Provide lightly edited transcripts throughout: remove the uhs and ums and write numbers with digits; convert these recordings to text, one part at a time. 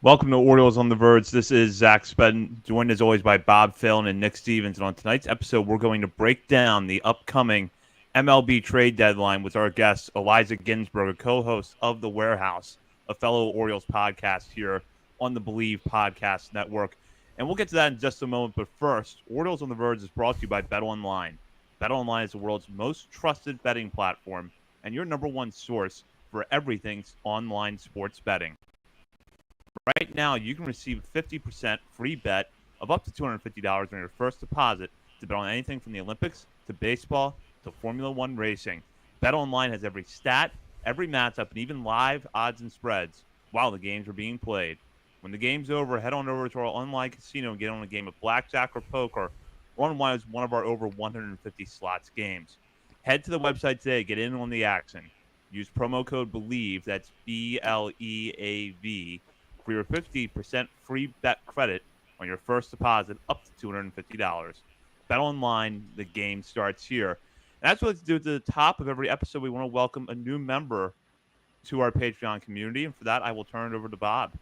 Welcome to Orioles on the Verge. This is Zach Spedden, joined as always by Bob Phil and Nick Stevens. And on tonight's episode, we're going to break down the upcoming MLB trade deadline with our guest, Eliza Ginsberg, a co-host of The Warehouse, a fellow Orioles podcast here on the Believe Podcast Network. And we'll get to that in just a moment. But first, Orioles on the Verge is brought to you by BetOnline. BetOnline is the world's most trusted betting platform and your number one source for everything online sports betting. Right now, you can receive a 50% free bet of up to $250 on your first deposit to bet on anything from the Olympics to baseball to Formula One racing. BetOnline has every stat, every matchup, and even live odds and spreads while the games are being played. When the game's over, head on over to our online casino and get on a game of blackjack or poker or on one of our over 150 slots games. Head to the website today, get in on the action. Use promo code BELIEVE, that's BLEAV, for your 50% free bet credit on your first deposit up to $250. Bet online, the game starts here. And that's what let's do at the top of every episode. We want to welcome a new member to our Patreon community. And for that, I will turn it over to Bob.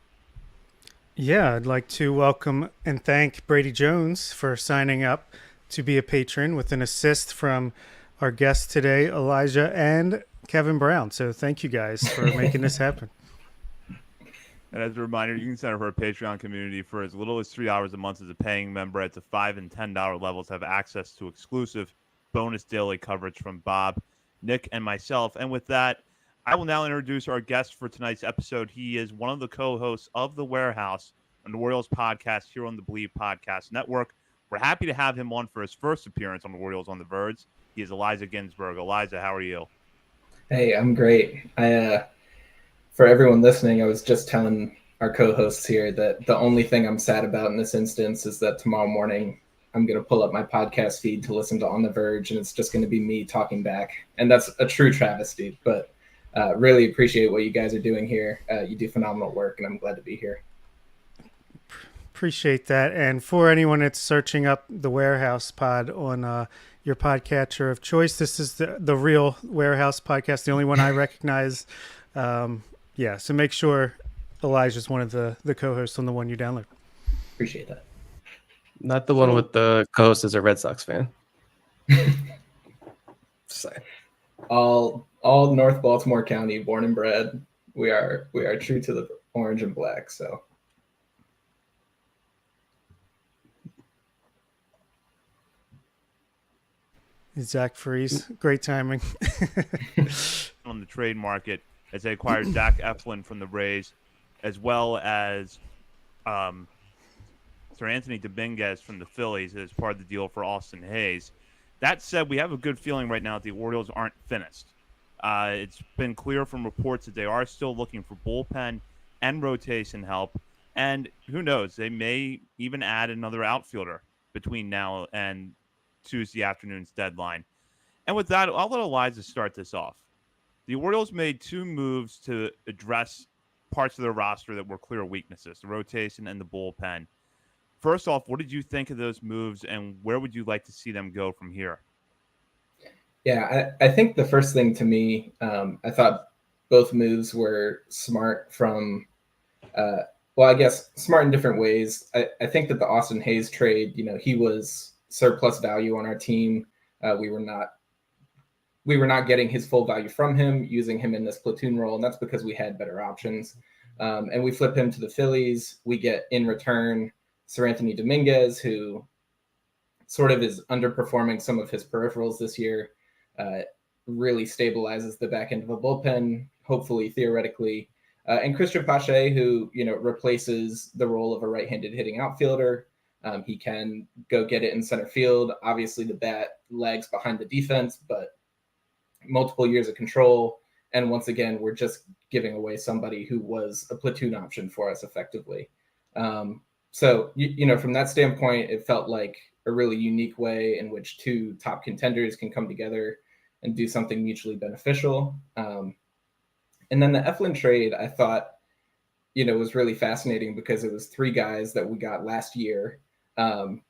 Yeah, I'd like to welcome and thank Brady Jones for signing up to be a patron with an assist from our guest today, Elijah and Kevin Brown. So thank you guys for making this happen. And as a reminder, you can sign up for our Patreon community for as little as $3 a month as a paying member. At the $5 and $10 levels, have access to exclusive bonus daily coverage from Bob, Nick, and myself. And with that, I will now introduce our guest for tonight's episode. He is one of the co-hosts of The Warehouse, an Orioles podcast here on the Believe Podcast Network. We're happy to have him on for his first appearance on the Orioles on the Verge. He is Eliza Ginsberg. Eliza, how are you? Hey, I'm great. For everyone listening, I was just telling our co-hosts here that the only thing I'm sad about in this instance is that tomorrow morning I'm going to pull up my podcast feed to listen to On the Verge, and it's just going to be me talking back. And that's a true travesty, but really appreciate what you guys are doing here. You do phenomenal work, and I'm glad to be here. Appreciate that. And for anyone that's searching up the Warehouse Pod on your podcatcher of choice, this is the real Warehouse podcast, the only one I recognize. Yeah, so make sure Elijah's one of the co-hosts on the one you download. Appreciate that. Not the one with the co-host as a Red Sox fan. All North Baltimore County, born and bred. We are true to the orange and black. So Zach Freeze, great timing. On the trade market, as they acquired Zach Eflin from the Rays, as well as Sir Anthony Dominguez from the Phillies as part of the deal for Austin Hayes. That said, we have a good feeling right now that the Orioles aren't finished. It's been clear from reports that they are still looking for bullpen and rotation help. And who knows, they may even add another outfielder between now and Tuesday afternoon's deadline. And with that, I'll let Eliza start this off. The Orioles made two moves to address parts of their roster that were clear weaknesses, the rotation and the bullpen. First off, what did you think of those moves, and where would you like to see them go from here? Yeah, I think the first thing to me, I thought both moves were smart from, I guess smart in different ways. I think that the Austin Hayes trade, he was surplus value on our team. We were not getting his full value from him, using him in this platoon role, and that's because we had better options. And we flip him to the Phillies. We get in return Sir Anthony Dominguez, who sort of is underperforming some of his peripherals this year, really stabilizes the back end of a bullpen, hopefully, theoretically. And Christian Pache, who, replaces the role of a right-handed hitting outfielder. He can go get it in center field. Obviously, the bat lags behind the defense, but multiple years of control. And once again, we're just giving away somebody who was a platoon option for us effectively. So, from that standpoint, it felt like a really unique way in which two top contenders can come together and do something mutually beneficial. And then the Eflin trade, I thought, was really fascinating because it was three guys that we got last year. And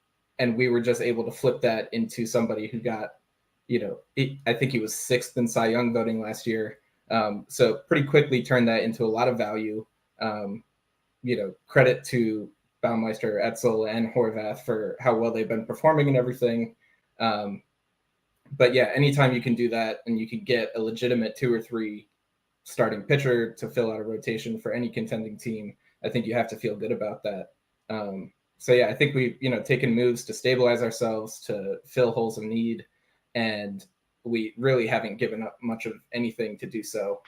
we were just able to flip that into somebody who got, I think he was sixth in Cy Young voting last year. So pretty quickly turned that into a lot of value. credit to Baumeister, Etzel, and Horvath for how well they've been performing and everything. But yeah, anytime you can do that and you can get a legitimate 2 or 3 starting pitcher to fill out a rotation for any contending team, I think you have to feel good about that. So yeah, I think we've taken moves to stabilize ourselves, to fill holes of need, and we really haven't given up much of anything to do so.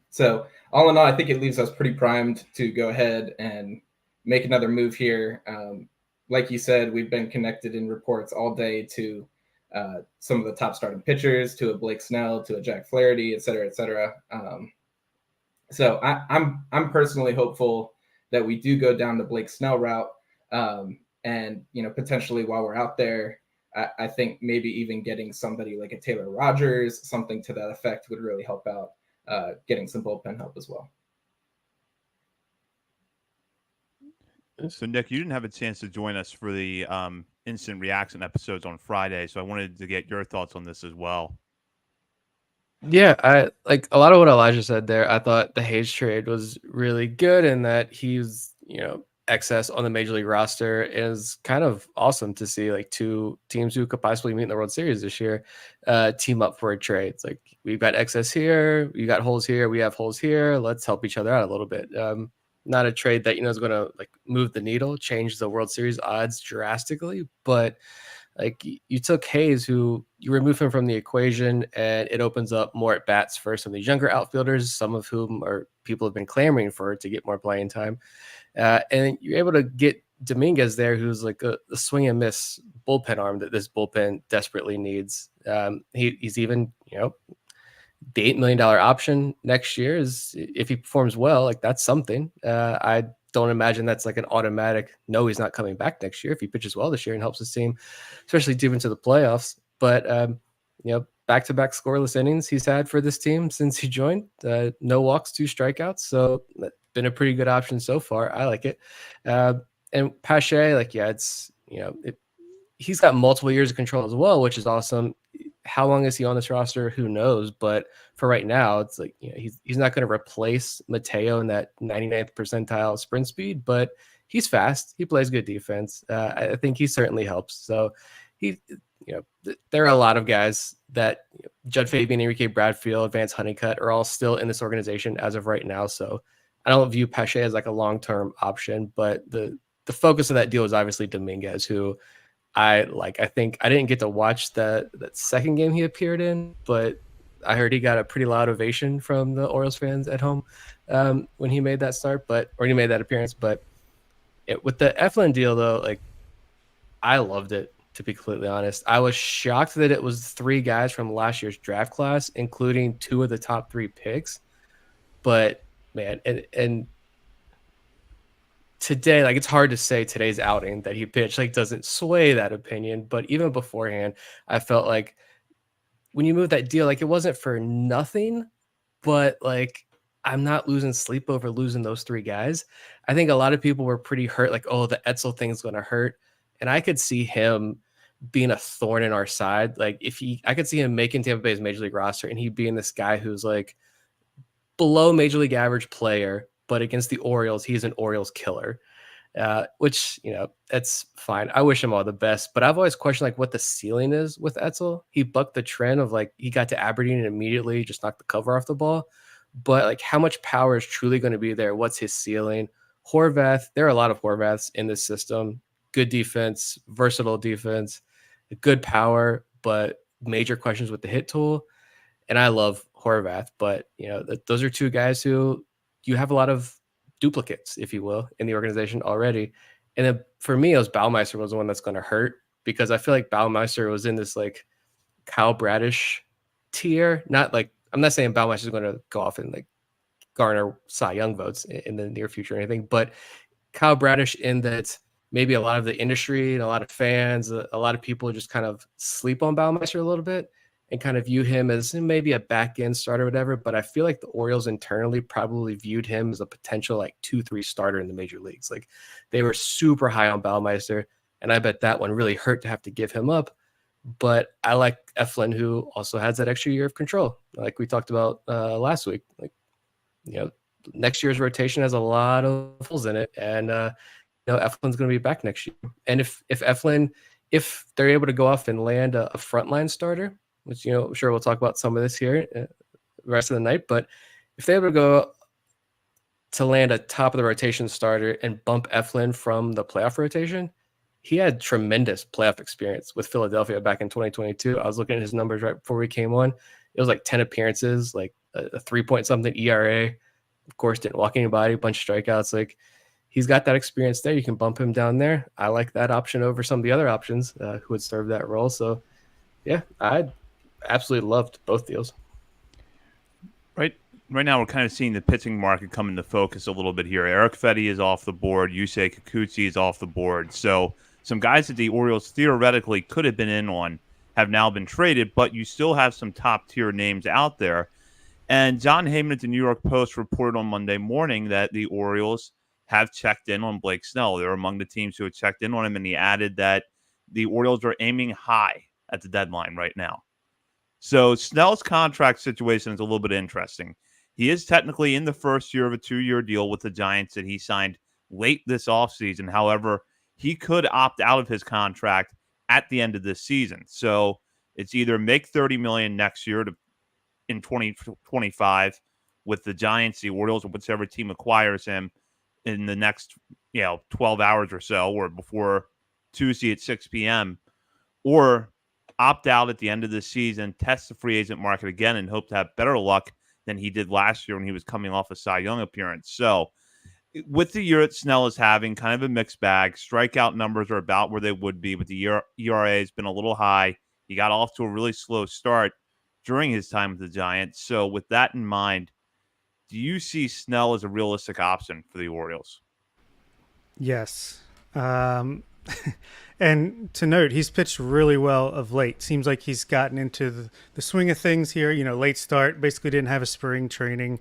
So all in all, I think it leaves us pretty primed to go ahead and make another move here. Like you said, we've been connected in reports all day to some of the top starting pitchers, to a Blake Snell, to a Jack Flaherty, et cetera, et cetera. So I'm personally hopeful that we do go down the Blake Snell route, and potentially while we're out there, I think maybe even getting somebody like a Taylor Rogers, something to that effect, would really help out, getting some bullpen help as well. So, Nick, you didn't have a chance to join us for the instant reaction episodes on Friday, so I wanted to get your thoughts on this as well. Yeah, I like a lot of what Elijah said there. I thought the Hayes trade was really good and that he's, excess on the major league roster is kind of awesome to see, like 2 teams who could possibly meet in the World Series this year team up for a trade. It's like, we've got excess here, you got holes here, we have holes here. Let's help each other out a little bit. Not a trade that, is going to like move the needle, change the World Series odds drastically, but like you took Hayes, who you remove him from the equation, and it opens up more at bats for some of these younger outfielders, some of whom are people have been clamoring for to get more playing time. And you're able to get Dominguez there, who's like a swing and miss bullpen arm that this bullpen desperately needs. He's even, the $8 million option next year is, if he performs well, like that's something. I don't imagine that's like an automatic, no, he's not coming back next year if he pitches well this year and helps his team, especially deep into the playoffs. But, back-to-back scoreless innings he's had for this team since he joined. No walks, 2 strikeouts. So that's been a pretty good option so far. I like it. And Pache, like, yeah, it's, he's got multiple years of control as well, which is awesome. How long is he on this roster? Who knows? But for right now, it's like, he's not going to replace Mateo in that 99th percentile sprint speed, but he's fast. He plays good defense. I think he certainly helps. So there are a lot of guys that Judd Fabian, Enrique Bradfield, Vance Honeycutt are all still in this organization as of right now. So I don't view Pache as like a long-term option, but the focus of that deal is obviously Dominguez, who I think I didn't get to watch that second game he appeared in, but I heard he got a pretty loud ovation from the Orioles fans at home when he made that start, or he made that appearance. But with the Eflin deal, though, like, I loved it, to be completely honest. I was shocked that it was 3 guys from last year's draft class, including 2 of the top 3 picks. But man, and today, like, it's hard to say today's outing that he pitched like doesn't sway that opinion, but even beforehand, I felt like when you move that deal, like, it wasn't for nothing, but like, I'm not losing sleep over losing those 3 guys. I think a lot of people were pretty hurt, like, oh, the Etzel thing's going to hurt, and I could see him being a thorn in our side. Like, I could see him making Tampa Bay's major league roster, and he being this guy who's like below major league average player, but against the Orioles, he's an Orioles killer, which, that's fine. I wish him all the best, but I've always questioned like what the ceiling is with Etzel. He bucked the trend of like, he got to Aberdeen and immediately just knocked the cover off the ball, but like how much power is truly going to be there? What's his ceiling? Horvath, there are a lot of Horvaths in this system. Good defense, versatile defense, good power, but major questions with the hit tool. And I love Horvath, but those are 2 guys who you have a lot of duplicates, if you will, in the organization already. And then for me, it was Baumeister was the one that's going to hurt, because I feel like Baumeister was in this like Kyle Bradish tier. Not like, I'm not saying Baumeister is going to go off and like garner Cy Young votes in the near future or anything, but Kyle Bradish, in that maybe a lot of the industry and a lot of fans, a lot of people just kind of sleep on Baumeister a little bit and kind of view him as maybe a back end starter or whatever. But I feel like the Orioles internally probably viewed him as a potential like 2-3 starter in the major leagues. Like, they were super high on Baumeister, and I bet that one really hurt to have to give him up. But I like Eflin, who also has that extra year of control, like we talked about last week. Like, next year's rotation has a lot of holes in it, and Eflin's going to be back next year. And if Eflin, if they're able to go off and land a frontline starter, which I'm sure we'll talk about some of this here the rest of the night, but if they're able to go to land a top of the rotation starter and bump Eflin from the playoff rotation, he had tremendous playoff experience with Philadelphia back in 2022. I was looking at his numbers right before we came on. It was like 10 appearances, like a 3 point something ERA. Of course, didn't walk anybody, a bunch of strikeouts. Like, he's got that experience there. You can bump him down there. I like that option over some of the other options who would serve that role. So, yeah, I absolutely loved both deals. Right now, we're kind of seeing the pitching market come into focus a little bit here. Eric Fetty is off the board. Yusei Kikuchi is off the board. So some guys that the Orioles theoretically could have been in on have now been traded, but you still have some top-tier names out there. And John Heyman at the New York Post reported on Monday morning that the Orioles have checked in on Blake Snell. They're among the teams who have checked in on him, and he added that the Orioles are aiming high at the deadline right now. So Snell's contract situation is a little bit interesting. He is technically in the first year of a 2-year deal with the Giants that he signed late this offseason. However, he could opt out of his contract at the end of this season. So it's either make $30 million next year in 2025 with the Giants, the Orioles, or whichever team acquires him in the next 12 hours or so, or before Tuesday at 6 p.m., or opt out at the end of the season, test the free agent market again, and hope to have better luck than he did last year when he was coming off a Cy Young appearance. So with the year that Snell is having, kind of a mixed bag. Strikeout numbers are about where they would be, but the ERA has been a little high. He got off to a really slow start during his time with the Giants. So with that in mind, do you see Snell as a realistic option for the Orioles? Yes. And to note, he's pitched really well of late. Seems like he's gotten into the swing of things here. Late start, basically didn't have a spring training.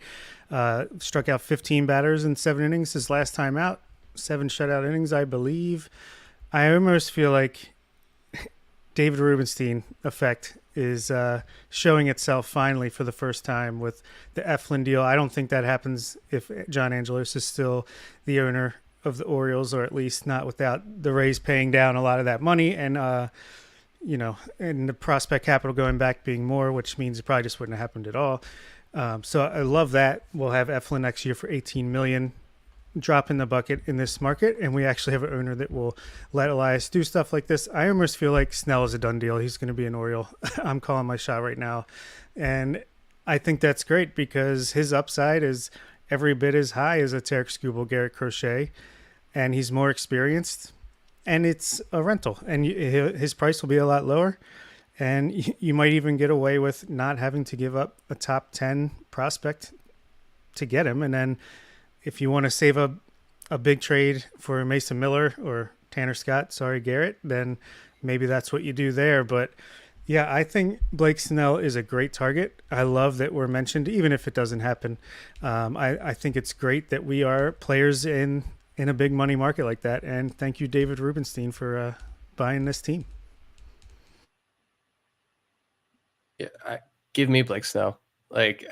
Struck out 15 batters in 7 innings his last time out. 7 shutout innings, I believe. I almost feel like David Rubenstein effect is showing itself finally for the first time with the Eflin deal. I don't think that happens if John Angelos is still the owner of the Orioles, or at least not without the Rays paying down a lot of that money and and the prospect capital going back being more, which means it probably just wouldn't have happened at all. So I love that. We'll have Eflin next year for $18 million, drop in the bucket in this market, and we actually have an owner that will let Elias do stuff like this. I almost feel like Snell is a done deal. He's going to be an Oriole. I'm calling my shot right now, and I think that's great because his upside is every bit as high as a Tarek Skubal, Garrett Crochet, and he's more experienced, and it's a rental, and his price will be a lot lower, and you might even get away with not having to give up a top 10 prospect to get him. And then if you want to save a big trade for Mason Miller or Tanner Scott, Garrett, then maybe that's what you do there. But yeah, I think Blake Snell is a great target. I love that we're mentioned, even if it doesn't happen. I think it's great that we are players in a big money market like that. And thank you, David Rubenstein, for buying this team. Yeah, give me Blake Snell. Like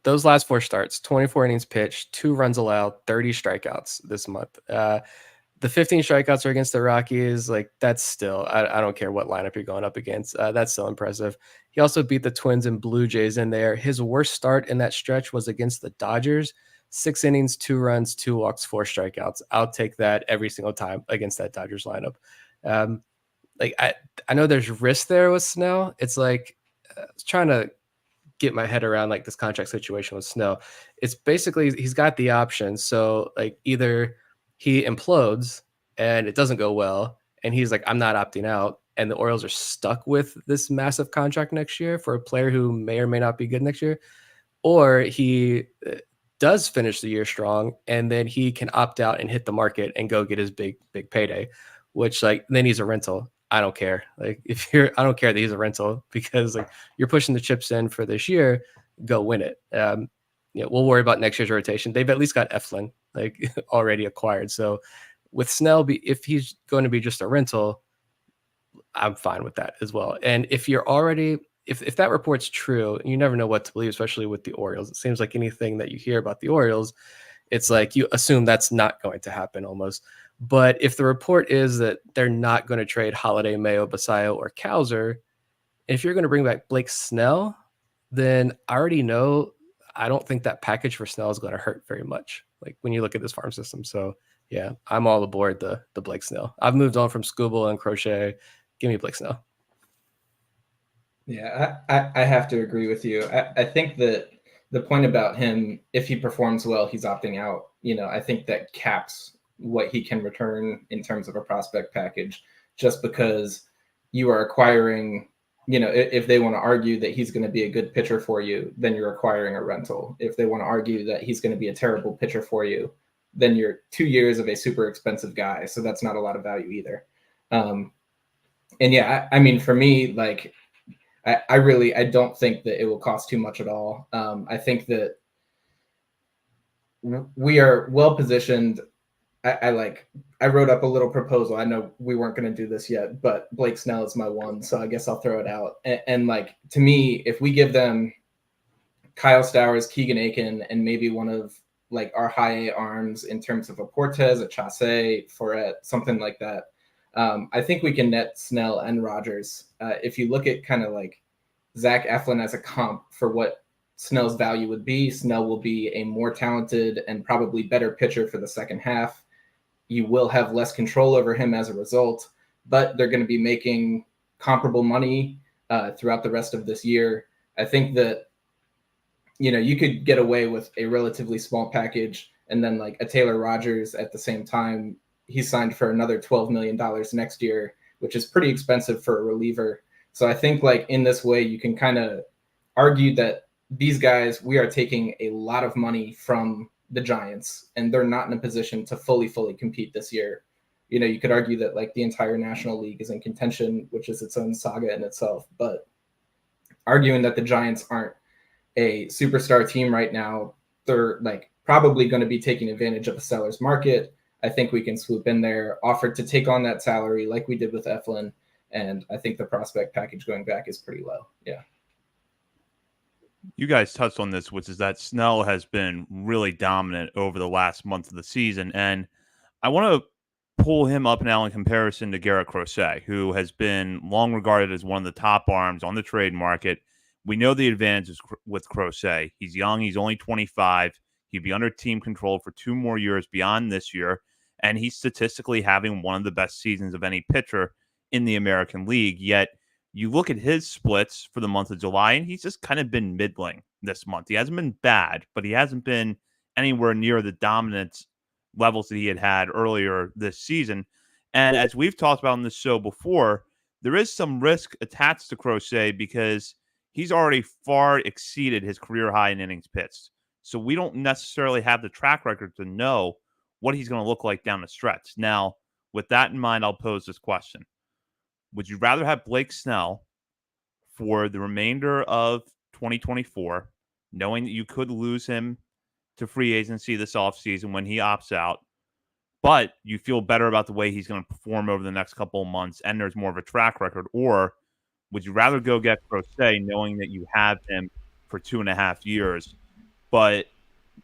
those last 4 starts, 24 innings pitched, 2 runs allowed, 30 strikeouts this month. The 15 strikeouts are against the Rockies. Like, that's still, I don't care what lineup you're going up against. That's still impressive. He also beat the Twins and Blue Jays in there. His worst start in that stretch was against the Dodgers. 6 innings, 2 runs, 2 walks, 4 strikeouts. I'll take that every single time against that Dodgers lineup. I know there's risk there with Snell. It's like trying to get my head around like this contract situation with Snell. It's basically he's got the option. So like either he implodes and it doesn't go well, and he's like, I'm not opting out, and the Orioles are stuck with this massive contract next year for a player who may or may not be good next year, or he does finish the year strong and then he can opt out and hit the market and go get his big payday, which like then he's a rental. I don't care. Like I don't care that he's a rental, because like you're pushing the chips in for this year, go win it. We'll worry about next year's rotation. They've at least got Eflin like already acquired. So with Snell, if he's going to be just a rental, I'm fine with that as well. And if you're already if that report's true, you never know what to believe, especially with the Orioles. It seems like anything that you hear about the Orioles, it's like you assume that's not going to happen almost. But if the report is that they're not going to trade Holiday, Mayo, Basayo, or Cowser, if you're going to bring back Blake Snell, then I already know I don't think that package for Snell is going to hurt very much. Like when you look at this farm system. So yeah, I'm all aboard the Blake Snell. I've moved on from Scooble and Crochet. Give me Blake Snell. Yeah, I have to agree with you. I think that the point about him, if he performs well, he's opting out. I think that caps what he can return in terms of a prospect package, just because you are acquiring, if they want to argue that he's going to be a good pitcher for you, then you're acquiring a rental. If they want to argue that he's going to be a terrible pitcher for you, then you're 2 years of a super expensive guy. So that's not a lot of value either. And yeah, I mean, for me, like, I don't think that it will cost too much at all. I think that we are well positioned. I wrote up a little proposal. I know we weren't going to do this yet, but Blake Snell is my one, so I guess I'll throw it out. And like, to me, if we give them Kyle Stowers, Keegan Aiken, and maybe one of like our high A arms in terms of a Portes, a Chasse, Foret, something like that, I think we can net Snell and Rogers. If you look at kind of like Zach Eflin as a comp for what Snell's value would be, Snell will be a more talented and probably better pitcher for the second half. You will have less control over him as a result, but they're going to be making comparable money throughout the rest of this year. I think that, you could get away with a relatively small package, and then like a Taylor Rogers at the same time. He's signed for another $12 million next year, which is pretty expensive for a reliever. So I think like in this way, you can kind of argue that these guys, we are taking a lot of money from the Giants, and they're not in a position to fully compete this year. You could argue that like the entire National League is in contention, which is its own saga in itself. But arguing that the Giants aren't a superstar team right now, they're like probably going to be taking advantage of a seller's market. I think we can swoop in there, offer to take on that salary like we did with Eflin. And I think the prospect package going back is pretty low. Yeah. You guys touched on this, which is that Snell has been really dominant over the last month of the season. And I want to pull him up now in comparison to Garrett Crochet, who has been long regarded as one of the top arms on the trade market. We know the advantages with Crochet. He's young. He's only 25. He'd be under team control for 2 more years beyond this year. And he's statistically having one of the best seasons of any pitcher in the American League. Yet you look at his splits for the month of July, and he's just kind of been middling this month. He hasn't been bad, but he hasn't been anywhere near the dominance levels that he had earlier this season. And as we've talked about on this show before, there is some risk attached to Crochet because he's already far exceeded his career high in innings pitched. So we don't necessarily have the track record to know what he's going to look like down the stretch. Now, with that in mind, I'll pose this question. Would you rather have Blake Snell for the remainder of 2024, knowing that you could lose him to free agency this offseason when he opts out, but you feel better about the way he's going to perform over the next couple of months and there's more of a track record? Or would you rather go get Crochet knowing that you have him for 2.5 years, but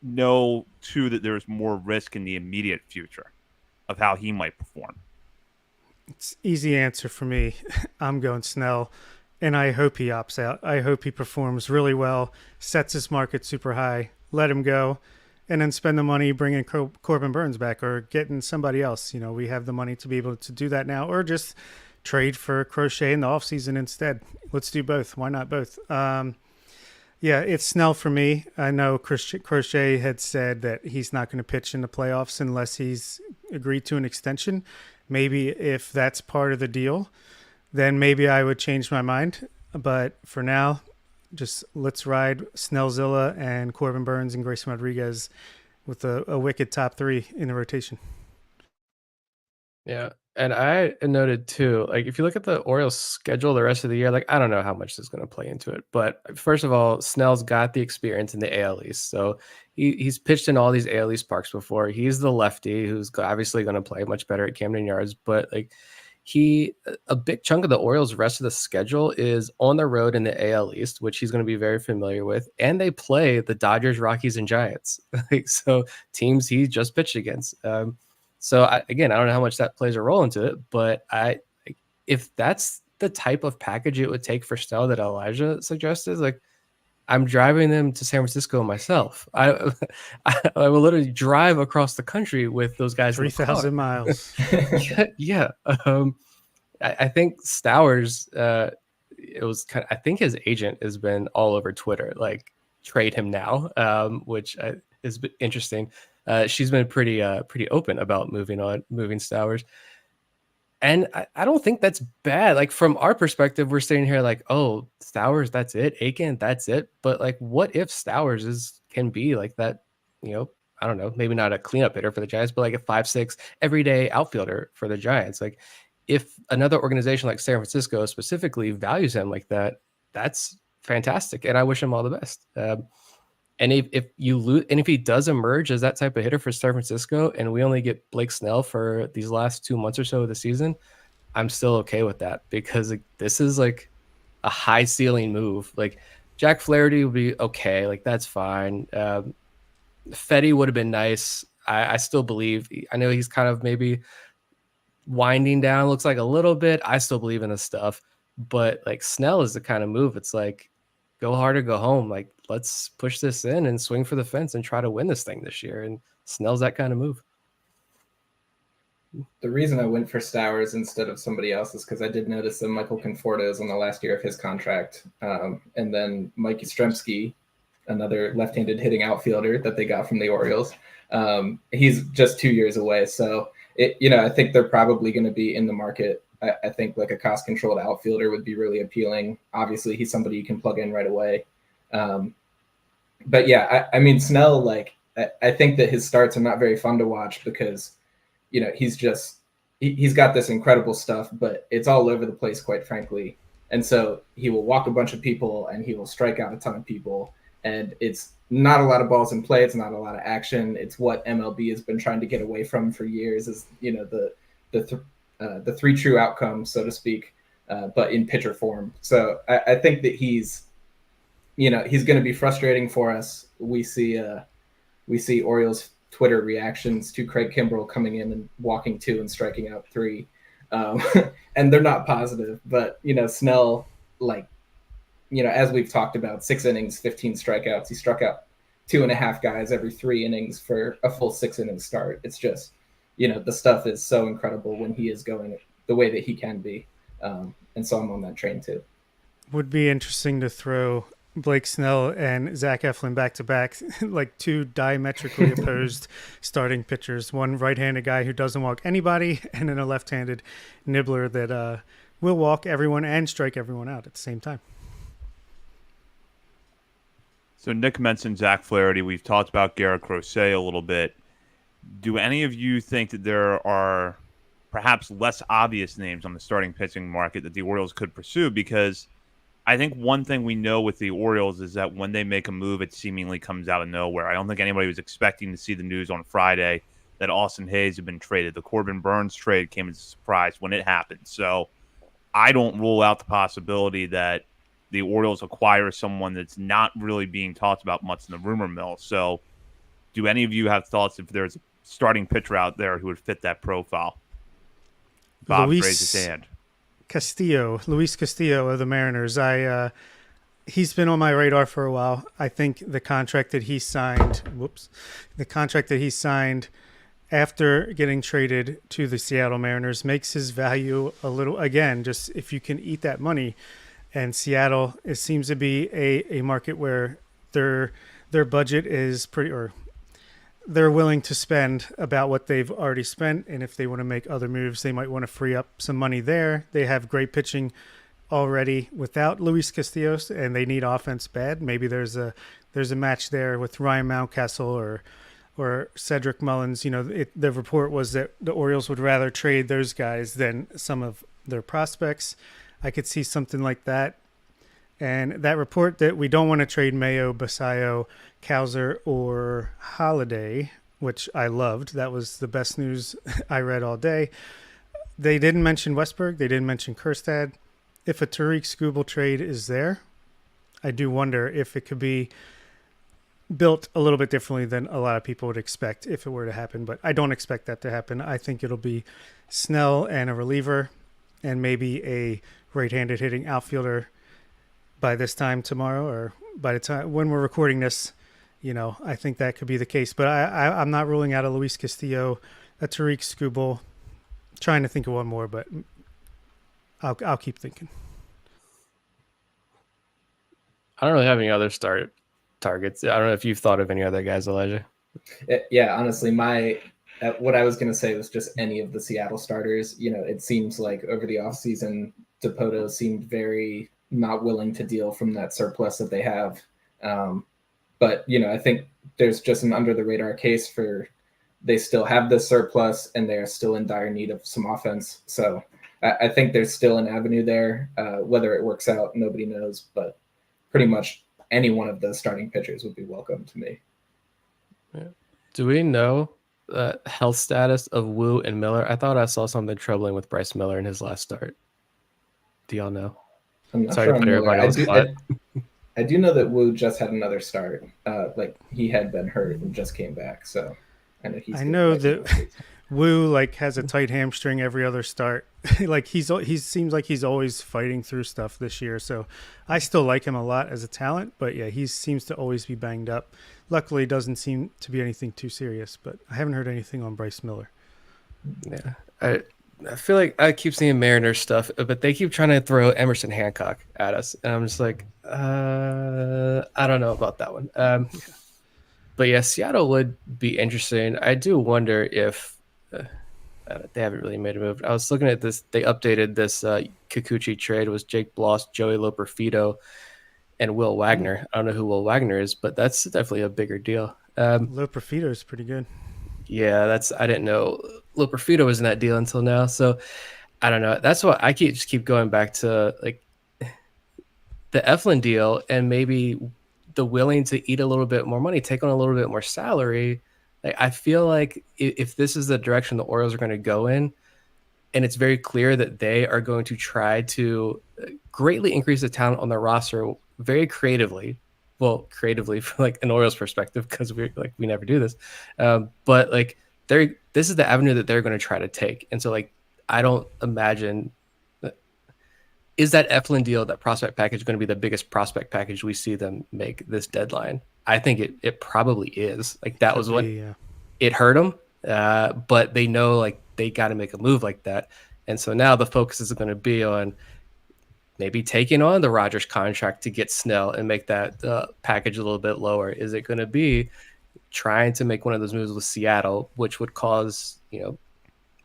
know, too, that there's more risk in the immediate future of how he might perform? It's easy answer for me. I'm going Snell, and I hope he opts out. I hope he performs really well, sets his market super high, let him go, and then spend the money bringing Corbin Burns back or getting somebody else. We have the money to be able to do that now, or just trade for Crochet in the offseason instead. Let's do both. Why not both? Yeah, it's Snell for me. I know Crochet had said that he's not going to pitch in the playoffs unless he's agreed to an extension. Maybe if that's part of the deal, then maybe I would change my mind. But for now, just let's ride Snellzilla and Corbin Burns and Grayson Rodriguez with a wicked top 3 in the rotation. Yeah. And I noted too, like if you look at the Orioles schedule the rest of the year, like I don't know how much is going to play into it. But first of all, Snell's got the experience in the AL East. So he's pitched in all these AL East parks before. He's the lefty who's obviously going to play much better at Camden Yards. But like a big chunk of the Orioles' rest of the schedule is on the road in the AL East, which he's going to be very familiar with, and they play the Dodgers, Rockies, and Giants. So teams he just pitched against. Again, I don't know how much that plays a role into it, but if that's the type of package it would take for Snell that Elijah suggested, like, I'm driving them to San Francisco myself. I will literally drive across the country with those guys. 3,000 miles. Yeah. I think Stowers, it was I think his agent has been all over Twitter, like, trade him now, which is interesting. She's been pretty open about moving Stowers. And I don't think that's bad. Like, from our perspective, we're sitting here like, oh, Stowers, that's it. Aiken, that's it. But like, what if Stowers can be like that, I don't know, maybe not a cleanup hitter for the Giants, but like a 5'6" everyday outfielder for the Giants. Like, if another organization like San Francisco specifically values him like that, that's fantastic. And I wish him all the best. And if you lose, and if he does emerge as that type of hitter for San Francisco, and we only get Blake Snell for these last 2 months or so of the season, I'm still okay with that, because this is like a high ceiling move. Like, Jack Flaherty would be okay, like, that's fine. Fetty would have been nice. I still believe. I know he's kind of maybe winding down, looks like a little bit. I still believe in this stuff, but like, Snell is the kind of move. It's like, go hard or go home. Like, let's push this in and swing for the fence and try to win this thing this year. And Snell's that kind of move. The reason I went for Stowers instead of somebody else is because I did notice that Michael Conforto is on the last year of his contract. And then Mike Yastrzemski, another left-handed hitting outfielder that they got from the Orioles, he's just 2 years away. So, I think they're probably going to be in the market. I think like a cost-controlled outfielder would be really appealing. Obviously, he's somebody you can plug in right away. But yeah, I mean, Snell, like, I think that his starts are not very fun to watch because, he's got this incredible stuff, but it's all over the place, quite frankly. And so he will walk a bunch of people and he will strike out a ton of people. And it's not a lot of balls in play. It's not a lot of action. It's what MLB has been trying to get away from for years, is, the three true outcomes, so to speak, but in pitcher form. So I think that he's going to be frustrating for us. We see Orioles Twitter reactions to Craig Kimbrell coming in and walking 2 and striking out 3. And they're not positive, but, Snell, like, as we've talked about, 6 innings, 15 strikeouts. He struck out 2.5 guys every 3 innings for a full 6-inning start. It's just, the stuff is so incredible when he is going the way that he can be. And so I'm on that train too. Would be interesting to throw Blake Snell and Zach Eflin back to back, like 2 diametrically opposed starting pitchers. One right-handed guy who doesn't walk anybody, and then a left-handed nibbler that will walk everyone and strike everyone out at the same time. So Nick mentioned Zach Flaherty. We've talked about Garrett Crochet a little bit. Do any of you think that there are perhaps less obvious names on the starting pitching market that the Orioles could pursue? Because I think one thing we know with the Orioles is that when they make a move, it seemingly comes out of nowhere. I don't think anybody was expecting to see the news on Friday that Austin Hayes had been traded. The Corbin Burns trade came as a surprise when it happened. So I don't rule out the possibility that the Orioles acquire someone that's not really being talked about much in the rumor mill. So do any of you have thoughts if there's a starting pitcher out there who would fit that profile? Bob raised his hand. Luis Castillo of the Mariners. He's been on my radar for a while. I think the contract that he signed after getting traded to the Seattle Mariners makes his value a little, again, just if you can eat that money. And Seattle, it seems to be a market where their budget is pretty, or they're willing to spend about what they've already spent. And if they want to make other moves, they might want to free up some money there. They have great pitching already without Luis Castillo, and they need offense bad. Maybe there's a match there with Ryan Mountcastle or Cedric Mullins. The report was that the Orioles would rather trade those guys than some of their prospects. I could see something like that. And that report that we don't want to trade Mayo, Basayo, Cowser, or Holiday, which I loved. That was the best news I read all day. They didn't mention Westberg. They didn't mention Kerstad. If a Tariq Skubal trade is there, I do wonder if it could be built a little bit differently than a lot of people would expect if it were to happen. But I don't expect that to happen. I think it'll be Snell and a reliever and maybe a right-handed hitting outfielder by this time tomorrow, or by the time when we're recording this. I think that could be the case. But I'm not ruling out a Luis Castillo, a Tariq Skubal. Trying to think of one more, but I'll keep thinking. I don't really have any other targets. I don't know if you've thought of any other guys, Elijah. Yeah, honestly, what I was going to say was just any of the Seattle starters. It seems like over the offseason, Dipoto seemed very not willing to deal from that surplus that they have. But I think there's just an under the radar case for they still have this surplus and they're still in dire need of some offense. So I think there's still an avenue there. Whether it works out, nobody knows. But pretty much any one of the starting pitchers would be welcome to me. Yeah. Do we know the health status of Wu and Miller? I thought I saw something troubling with Bryce Miller in his last start. Do y'all know? I'm not Sorry sure to put everybody on the spot. I do know that Wu just had another start. Like he had been hurt and just came back. So I know that Wu has a tight hamstring every other start. He seems like he's always fighting through stuff this year. So I still like him a lot as a talent, but yeah, he seems to always be banged up. Luckily, it doesn't seem to be anything too serious, but I haven't heard anything on Bryce Miller. Yeah, I feel like I keep seeing Mariners stuff, but they keep trying to throw Emerson Hancock at us, and I'm just like, I don't know about that one. But yeah, Seattle would be interesting. I do wonder if they haven't really made a move. I was looking at this. They updated this Kikuchi trade. It was Jake Bloss, Joey Loperfido, and Will Wagner. I don't know who Will Wagner is, but that's definitely a bigger deal. Loperfido is pretty good. Yeah, I didn't know Loperfido was in that deal until now. So I don't know. That's why I keep going back to the Eflin deal, and maybe the willing to eat a little bit more money, take on a little bit more salary. I feel like if this is the direction the Orioles are going to go in, and it's very clear that they are going to try to greatly increase the talent on their roster very creatively. Well, creatively from an Orioles perspective, because we never do this. But this is the avenue that they're going to try to take. And so I don't imagine is that Eflin deal, that prospect package, going to be the biggest prospect package we see them make this deadline? I think it probably is. That was what it hurt them. But they know they got to make a move like that. And so now the focus is going to be on maybe taking on the Rogers contract to get Snell and make that package a little bit lower. Is it going to be trying to make one of those moves with Seattle, which would cause,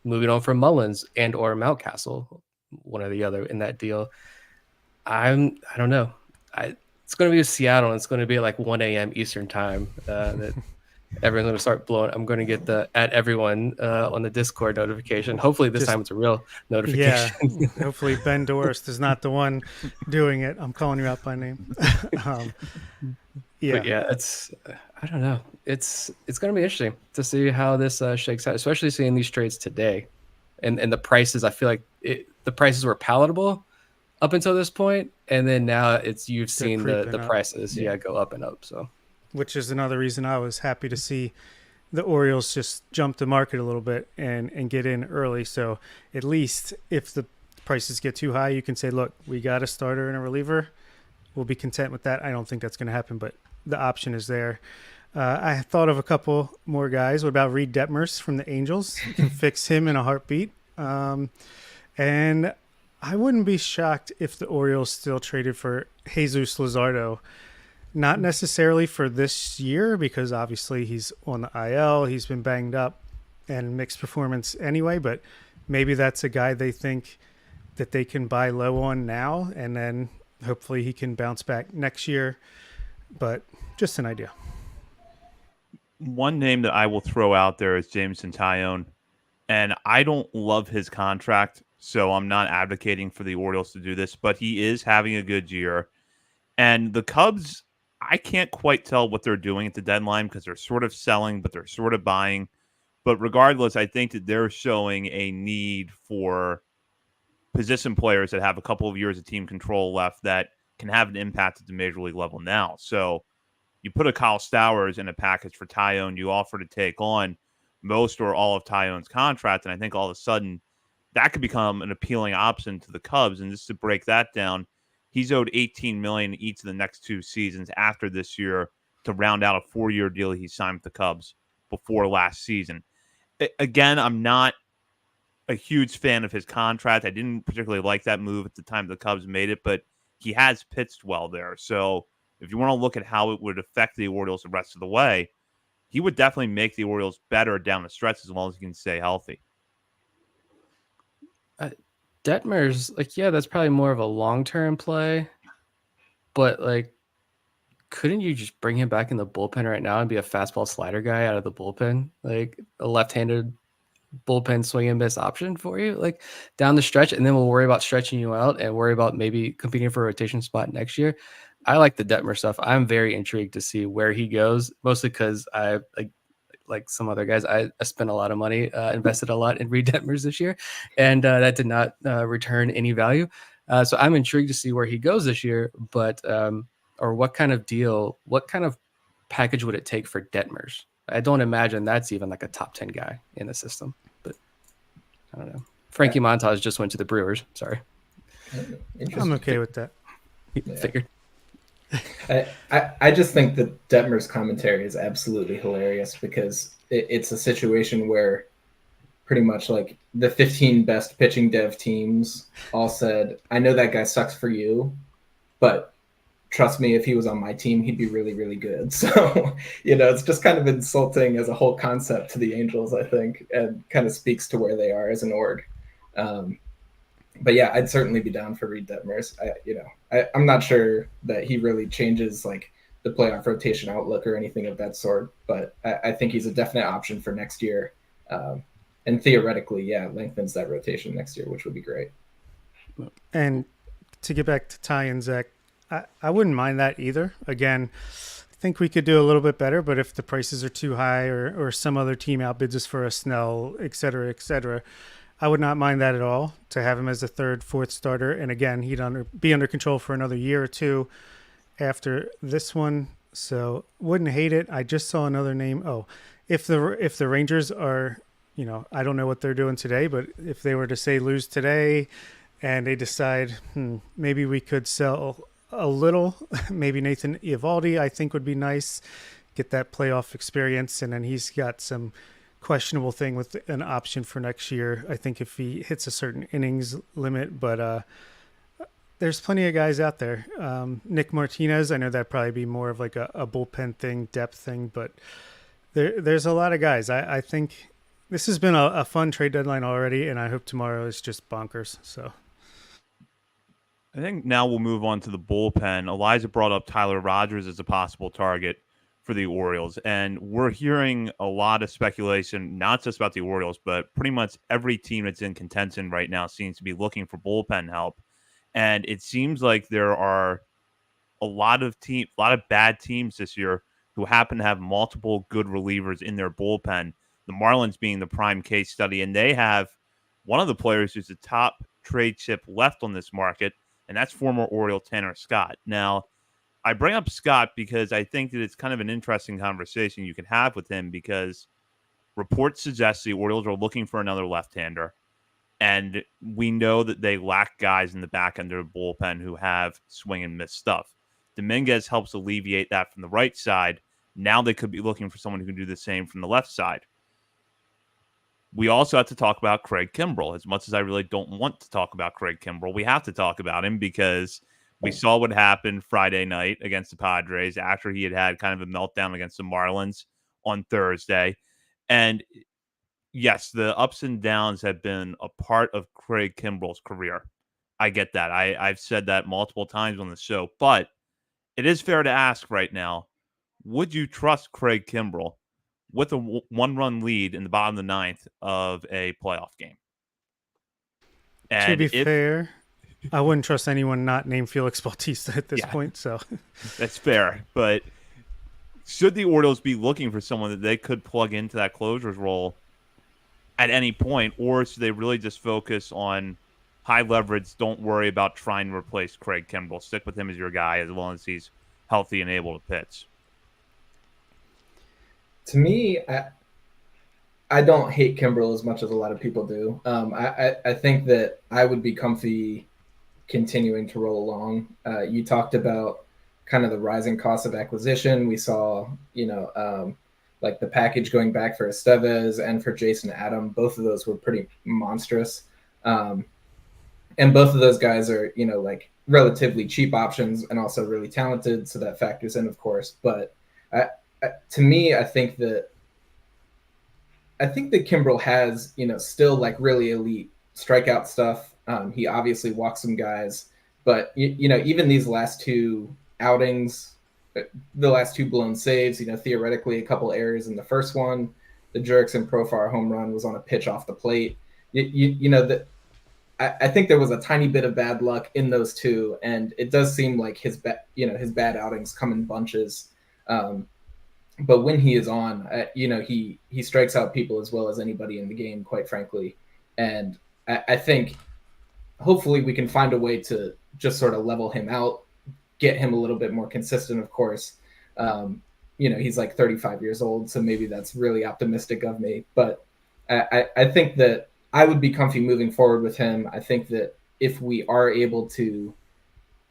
moving on from Mullins and or Mountcastle, one or the other in that deal? I don't know. It's going to be Seattle, and it's going to be 1 a.m. Eastern time that everyone's going to start blowing. I'm going to get at everyone on the Discord notification. Hopefully this time it's a real notification. Yeah, hopefully Ben Dorst is not the one doing it. I'm calling you out by name. Yeah. But yeah, I don't know. It's going to be interesting to see how this shakes out, especially seeing these trades today. And the prices, I feel like the prices were palatable up until this point, and then now you've seen the prices go up and up. So, which is another reason I was happy to see the Orioles just jump the market a little bit and get in early. So at least if the prices get too high, you can say, look, we got a starter and a reliever. We'll be content with that. I don't think that's going to happen, but the option is there. I thought of a couple more guys. What about Reed Detmers from the Angels? You can fix him in a heartbeat. And I wouldn't be shocked if the Orioles still traded for Jesus Luzardo. Not necessarily for this year, because obviously he's on the IL. He's been banged up and mixed performance anyway, but maybe that's a guy they think that they can buy low on now, and then hopefully he can bounce back next year. But just an idea. One name that I will throw out there is Jameson Taillon, and I don't love his contract, so I'm not advocating for the Orioles to do this, but he is having a good year. And the Cubs, I can't quite tell what they're doing at the deadline because they're sort of selling, but they're sort of buying. But regardless, I think that they're showing a need for position players that have a couple of years of team control left that can have an impact at the major league level now. So you put a Kyle Stowers in a package for Tyone, you offer to take on most or all of Tyone's contract, and I think all of a sudden that could become an appealing option to the Cubs. And just to break that down, he's owed $18 million each of the next 2 seasons after this year to round out a 4-year deal he signed with the Cubs before last season. Again, I'm not a huge fan of his contract. I didn't particularly like that move at the time the Cubs made it, but he has pitched well there. So if you want to look at how it would affect the Orioles the rest of the way, he would definitely make the Orioles better down the stretch as long as he can stay healthy. Detmer's like, yeah, that's probably more of a long-term play, but like, couldn't you just bring him back in the bullpen right now and be a fastball slider guy out of the bullpen, like a left-handed bullpen swing and miss option for you, like down the stretch, and then we'll worry about stretching you out and worry about maybe competing for a rotation spot next year. I like the Detmer stuff. I'm very intrigued to see where he goes, mostly because I like some other guys, I spent a lot of money, invested a lot in Reed Detmers this year, and that did not return any value. So I'm intrigued to see where he goes this year, but or what kind of deal, what kind of package would it take for Detmers? I don't imagine that's even like a top 10 guy in the system, but I don't know. Frankie Montas just went to the Brewers. Sorry. I'm okay with that. Figured. I just think that Detmer's commentary is absolutely hilarious because it's a situation where pretty much like the 15 best pitching dev teams all said, I know that guy sucks for you, but trust me, if he was on my team, he'd be really, really good. So, it's just kind of insulting as a whole concept to the Angels, I think, and kind of speaks to where they are as an org. But yeah, I'd certainly be down for Reed Detmers. I'm not sure that he really changes like the playoff rotation outlook or anything of that sort, but I think he's a definite option for next year. And theoretically, yeah, lengthens that rotation next year, which would be great. And to get back to Ty and Zach, I wouldn't mind that either. Again, I think we could do a little bit better, but if the prices are too high or some other team outbids us for a Snell, et cetera, I would not mind that at all, to have him as a third, fourth starter. And again, he'd be under control for another year or two after this one. So wouldn't hate it. I just saw another name. Oh, if the Rangers are, I don't know what they're doing today, but if they were to say lose today and they decide, maybe we could sell a little, maybe Nathan Eovaldi, I think would be nice, get that playoff experience. And then he's got some questionable thing with an option for next year, I think, if he hits a certain innings limit, but there's plenty of guys out there. Nick Martinez, I know that'd probably be more of like a bullpen thing, depth thing, but there's a lot of guys. I think this has been a fun trade deadline already, and I hope tomorrow is just bonkers. So I think now we'll move on to the bullpen. Eliza brought up Tyler Rogers as a possible target for the Orioles, and we're hearing a lot of speculation, not just about the Orioles, but pretty much every team that's in contention right now seems to be looking for bullpen help. And it seems like there are a lot of bad teams this year who happen to have multiple good relievers in their bullpen. The Marlins being the prime case study, and they have one of the players who's the top trade chip left on this market, and that's former Oriole Tanner Scott. Now, I bring up Scott because I think that it's kind of an interesting conversation you can have with him, because reports suggest the Orioles are looking for another left-hander, and we know that they lack guys in the back end of the bullpen who have swing and miss stuff. Dominguez helps alleviate that from the right side. Now they could be looking for someone who can do the same from the left side. We also have to talk about Craig Kimbrell. As much as I really don't want to talk about Craig Kimbrell, we have to talk about him because we saw what happened Friday night against the Padres after he had kind of a meltdown against the Marlins on Thursday. And yes, the ups and downs have been a part of Craig Kimbrell's career. I get that. I've said that multiple times on the show, but it is fair to ask right now, would you trust Craig Kimbrell with a one-run lead in the bottom of the ninth of a playoff game? And to be fair, I wouldn't trust anyone not named Felix Bautista at this point. So that's fair. But should the Orioles be looking for someone that they could plug into that closer's role at any point, or should they really just focus on high leverage? Don't worry about trying to replace Craig Kimbrell. Stick with him as your guy as long as he's healthy and able to pitch. To me, I don't hate Kimbrel as much as a lot of people do. I think that I would be comfy continuing to roll along. You talked about kind of the rising cost of acquisition. We saw, like the package going back for Estevez and for Jason Adam. Both of those were pretty monstrous. And both of those guys are, like relatively cheap options and also really talented. So that factors in, of course. But to me, I think that Kimbrel has, still like really elite strikeout stuff. He obviously walks some guys, but even these last two outings, the last two blown saves, theoretically a couple errors in the first one. The Jurickson Profar home run was on a pitch off the plate. That I think there was a tiny bit of bad luck in those two, and it does seem like his bad outings come in bunches. But when he is on, he strikes out people as well as anybody in the game, quite frankly. And I think hopefully we can find a way to just sort of level him out, get him a little bit more consistent, of course. He's like 35 years old, so maybe that's really optimistic of me. But I think that I would be comfy moving forward with him. I think that if we are able to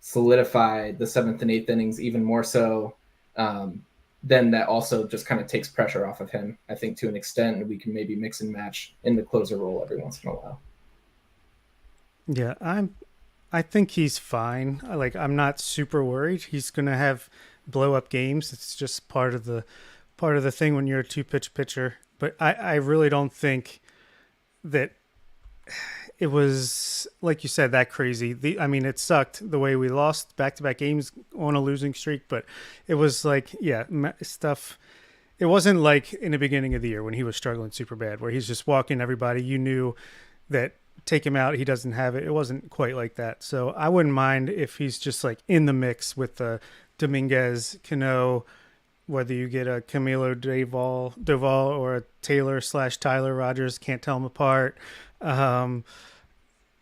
solidify the 7th and 8th innings even more so, then that also just kind of takes pressure off of him, I think, to an extent, and we can maybe mix and match in the closer role every once in a while. Yeah, I think he's fine. I'm not super worried. He's gonna have blow up games. It's just part of the thing when you're a 2-pitch pitcher. But I really don't think that it was, like you said, that crazy. It sucked the way we lost back-to-back games on a losing streak, but it was like, stuff. It wasn't like in the beginning of the year when he was struggling super bad, where he's just walking everybody. You knew that take him out, he doesn't have it. It wasn't quite like that. So I wouldn't mind if he's just like in the mix with the Dominguez, Cano, whether you get a Camilo Doval or a Taylor/Tyler Rogers, can't tell them apart.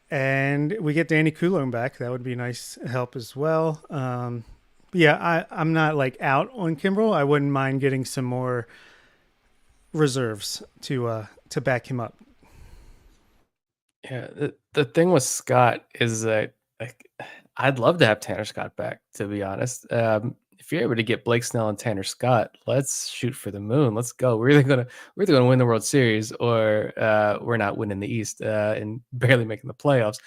And we get Danny Coulomb back. That would be nice help as well. I'm not like out on Kimbrel. I wouldn't mind getting some more reserves to back him up. Yeah, the thing with Scott is that I'd love to have Tanner Scott back, to be honest. If you're able to get Blake Snell and Tanner Scott, let's shoot for the moon. Let's go. We're either gonna win the World Series, or we're not winning the East and barely making the playoffs.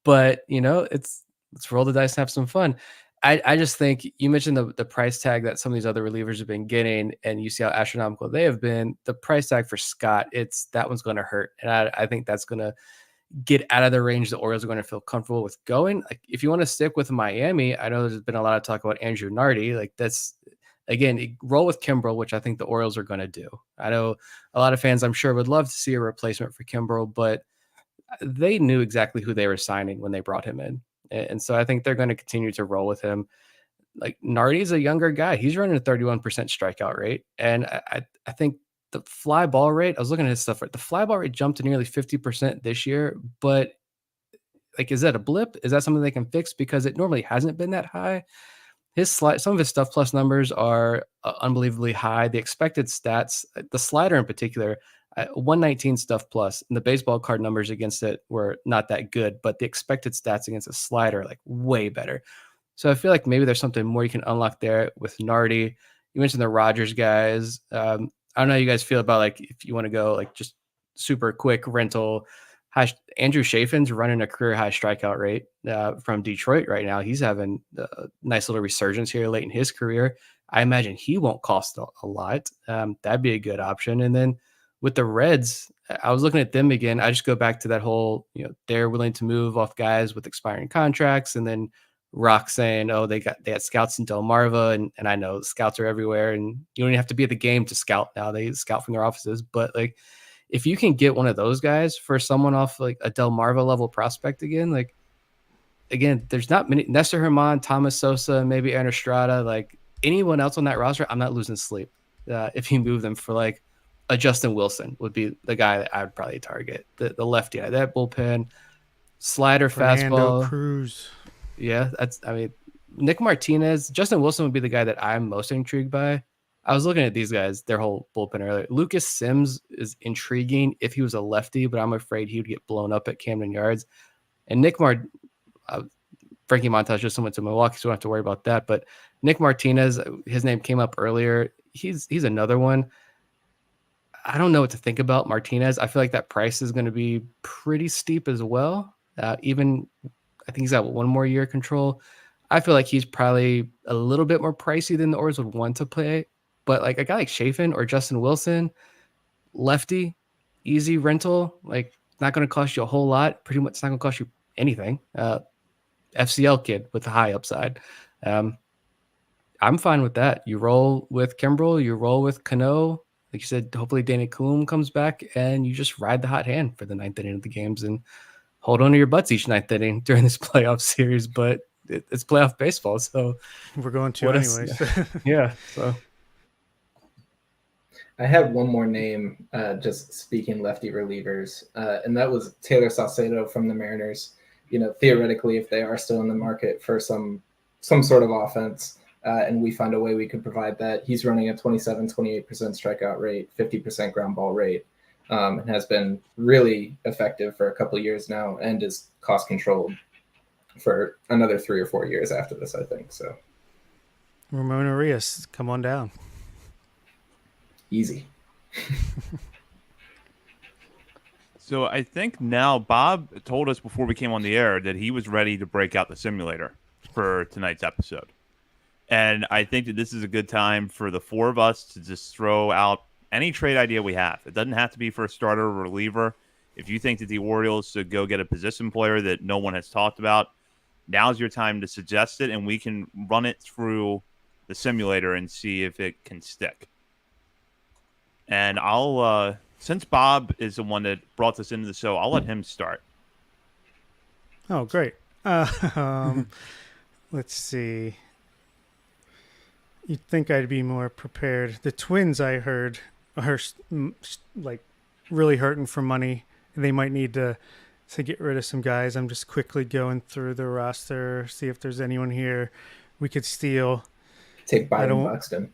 But let's roll the dice and have some fun. I just think you mentioned the price tag that some of these other relievers have been getting, and you see how astronomical they have been. The price tag for Scott, that one's going to hurt, and I think that's going to get out of the range the Orioles are going to feel comfortable with going. Like, if you want to stick with Miami, I know there's been a lot of talk about Andrew Nardi. Like, that's, again, roll with Kimbrel, which I think the Orioles are going to do. I know a lot of fans, I'm sure, would love to see a replacement for Kimbrel, but they knew exactly who they were signing when they brought him in. And so I think they're going to continue to roll with him. Like, Nardi's a younger guy. He's running a 31% strikeout rate. And I think the fly ball rate, I was looking at his stuff, right? The fly ball rate jumped to nearly 50% this year, but like, is that a blip? Is that something they can fix? Because it normally hasn't been that high. Some of his stuff plus numbers are unbelievably high. The expected stats, the slider in particular, 119 stuff plus, and the baseball card numbers against it were not that good, but the expected stats against a slider, like, way better. So I feel like maybe there's something more you can unlock there with Nardi. You mentioned the Rogers guys. I don't know how you guys feel about, like, if you want to go like just super quick rental. Andrew Chafin's running a career high strikeout rate from Detroit right now. He's having a nice little resurgence here late in his career. I imagine he won't cost a lot. That'd be a good option. And then with the Reds, I was looking at them again. I just go back to that whole, they're willing to move off guys with expiring contracts, and then Rock saying, "Oh, they had scouts in Delmarva," and I know scouts are everywhere, and you don't even have to be at the game to scout now. They scout from their offices. But like, if you can get one of those guys for someone off like a Delmarva level prospect again, there's not many. Nestor Herman, Thomas Sosa, maybe Aaron Estrada, like anyone else on that roster, I'm not losing sleep if you move them for like a Justin Wilson would be the guy that I would probably target. The lefty, that bullpen, slider, Fernando fastball. Cruz. Yeah, Nick Martinez, Justin Wilson would be the guy that I'm most intrigued by. I was looking at these guys, their whole bullpen earlier. Lucas Sims is intriguing if he was a lefty, but I'm afraid he would get blown up at Camden Yards. And Frankie Montas just went to Milwaukee, so we don't have to worry about that. But Nick Martinez, his name came up earlier. He's another one. I don't know what to think about Martinez. I feel like that price is going to be pretty steep as well. Even I think he's got one more year control. I feel like he's probably a little bit more pricey than the Orioles would want to play. But like a guy like Chafin or Justin Wilson, lefty, easy rental, like not going to cost you a whole lot. Pretty much, it's not going to cost you anything. FCL kid with a high upside. I'm fine with that. You roll with Kimbrel, you roll with Cano. Like you said, hopefully Danny Coulomb comes back, and you just ride the hot hand for the ninth inning of the games and hold on to your butts each ninth inning during this playoff series. But it's playoff baseball, so we're going to anyways. Yeah. So I had one more name, just speaking lefty relievers, and that was Taylor Saucedo from the Mariners. Theoretically, if they are still in the market for some sort of offense, and we find a way we could provide that, he's running a 27-28% strikeout rate, 50% ground ball rate, and has been really effective for a couple of years now, and is cost controlled for another 3 or 4 years after this, I think. So, Ramon Arias, come on down. Easy. So I think now Bob told us before we came on the air that he was ready to break out the simulator for tonight's episode. And I think that this is a good time for the four of us to just throw out any trade idea we have. It doesn't have to be for a starter or reliever. If you think that the Orioles should go get a position player that no one has talked about, now's your time to suggest it, and we can run it through the simulator and see if it can stick. And I'll, since Bob is the one that brought this into the show, I'll let him start. Oh, great. Let's see. You'd think I'd be more prepared. The Twins, I heard, are like really hurting for money. They might need to get rid of some guys. I'm just quickly going through the roster, see if there's anyone here we could steal. Take Byron Buxton.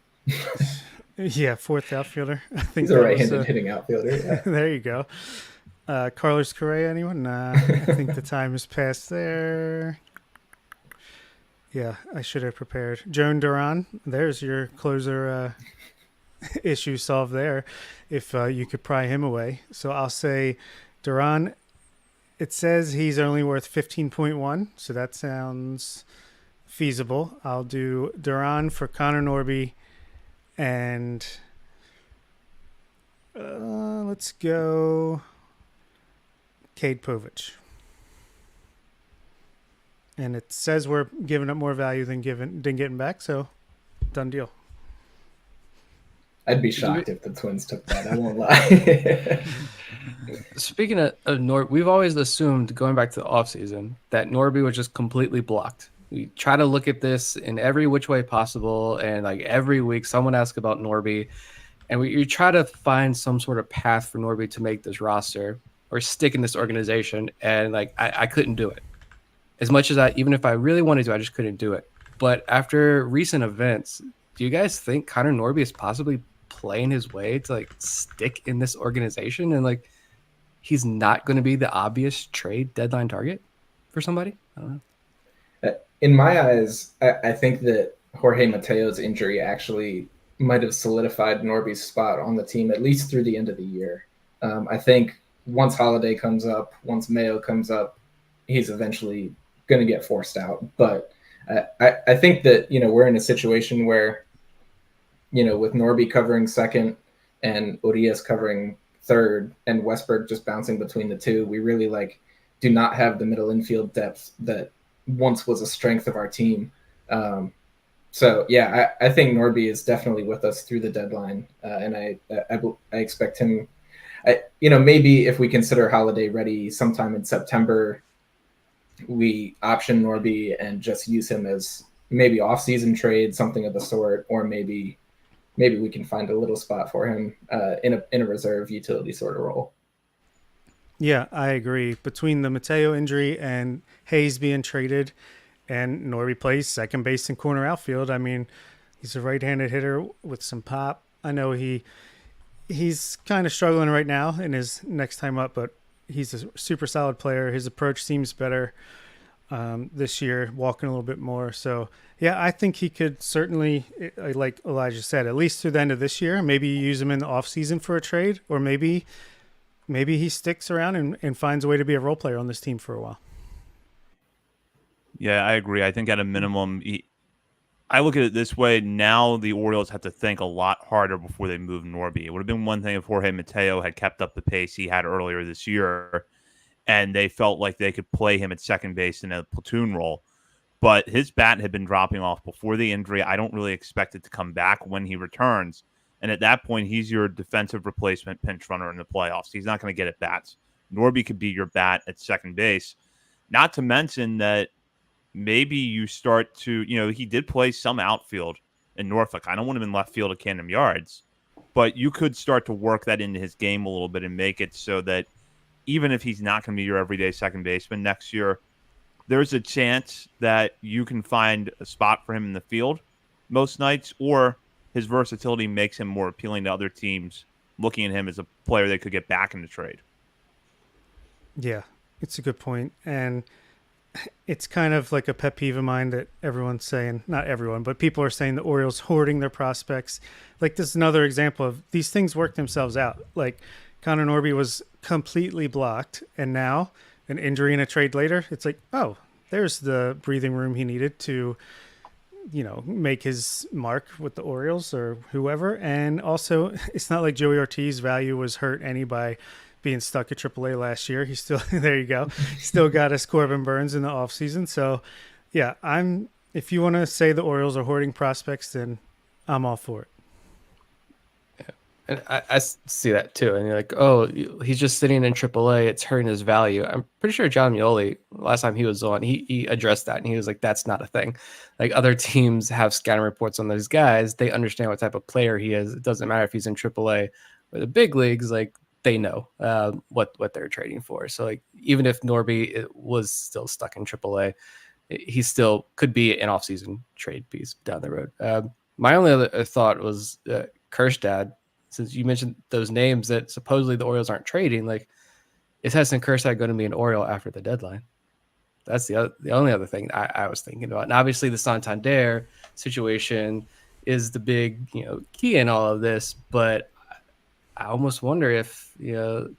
Yeah, fourth outfielder. I think he's a right-handed hitting outfielder. Yeah. There you go. Carlos Correa, anyone? Nah, I think the time has passed there. Yeah, I should have prepared. Joan Duran, there's your closer issue solved there, if you could pry him away. So I'll say Duran, it says he's only worth 15.1, so that sounds feasible. I'll do Duran for Connor Norby, and let's go Cade Povich. And it says we're giving up more value than getting back, so done deal. I'd be shocked if the Twins took that. I won't lie. Speaking of Norby, we've always assumed, going back to the offseason, that Norby was just completely blocked. We try to look at this in every which way possible, and like every week someone asks about Norby, and we try to find some sort of path for Norby to make this roster or stick in this organization, and like I couldn't do it. As much as even if I really wanted to, I just couldn't do it. But after recent events, do you guys think Connor Norby is possibly playing his way to like stick in this organization, and like he's not going to be the obvious trade deadline target for somebody? I don't know. In my eyes, I think that Jorge Mateo's injury actually might have solidified Norby's spot on the team, at least through the end of the year. I think once Holiday comes up, once Mayo comes up, he's eventually going to get forced out. But I think that, we're in a situation where, with Norby covering second and Urias covering third and Westberg just bouncing between the two, we really do not have the middle infield depth that once was a strength of our team. So yeah, I think Norby is definitely with us through the deadline. And I expect him, maybe if we consider Holiday ready sometime in September, we option Norby and just use him as maybe off-season trade, something of the sort, or maybe maybe we can find a little spot for him in a reserve utility sort of role. Yeah, I agree. Between the Mateo injury and Hayes being traded, and Norby plays second base and corner outfield. I mean, he's a right-handed hitter with some pop. I know he's kind of struggling right now in his next time up, but he's a super solid player. His approach seems better this year, walking a little bit more. So, yeah, I think he could certainly, like Elijah said, at least through the end of this year, maybe use him in the offseason for a trade, or maybe he sticks around and finds a way to be a role player on this team for a while. Yeah, I agree. I think at a minimum, I look at it this way. Now the Orioles have to think a lot harder before they move Norby. It would have been one thing if Jorge Mateo had kept up the pace he had earlier this year, and they felt like they could play him at second base in a platoon role. But his bat had been dropping off before the injury. I don't really expect it to come back when he returns. And at that point, he's your defensive replacement pinch runner in the playoffs. He's not going to get at bats. Norby could be your bat at second base. Not to mention that maybe you start to, he did play some outfield in Norfolk. I don't want him in left field at Camden Yards, but you could start to work that into his game a little bit and make it so that even if he's not going to be your everyday second baseman next year, there's a chance that you can find a spot for him in the field most nights, or his versatility makes him more appealing to other teams looking at him as a player they could get back in the trade. Yeah, it's a good point. And it's kind of like a pet peeve of mine that everyone's saying, not everyone, but people are saying the Orioles hoarding their prospects. Like, this is another example of these things work themselves out. Like, Connor Norby was completely blocked, and now an injury and a trade later, it's like, oh, there's the breathing room he needed to, make his mark with the Orioles or whoever. And also, it's not like Joey Ortiz's value was hurt any by being stuck at AAA last year. He's still there. You go. Still got us Corbin Burns in the offseason. So, yeah, if you want to say the Orioles are hoarding prospects, then I'm all for it. And I see that too. And you're like, oh, he's just sitting in AAA. It's hurting his value. I'm pretty sure John Mioli, last time he was on, he addressed that. And he was like, that's not a thing. Like, other teams have scouting reports on those guys. They understand what type of player he is. It doesn't matter if he's in AAA or the big leagues. Like, they know what they're trading for. So, like, even if Norby was still stuck in AAA, he still could be an offseason trade piece down the road. My only other thought was Kerstad. Since you mentioned those names that supposedly the Orioles aren't trading, like, is Heston Kjerstad going to be an Oriole after the deadline? That's the only other thing I was thinking about. And obviously the Santander situation is the big, key in all of this. But I almost wonder if, is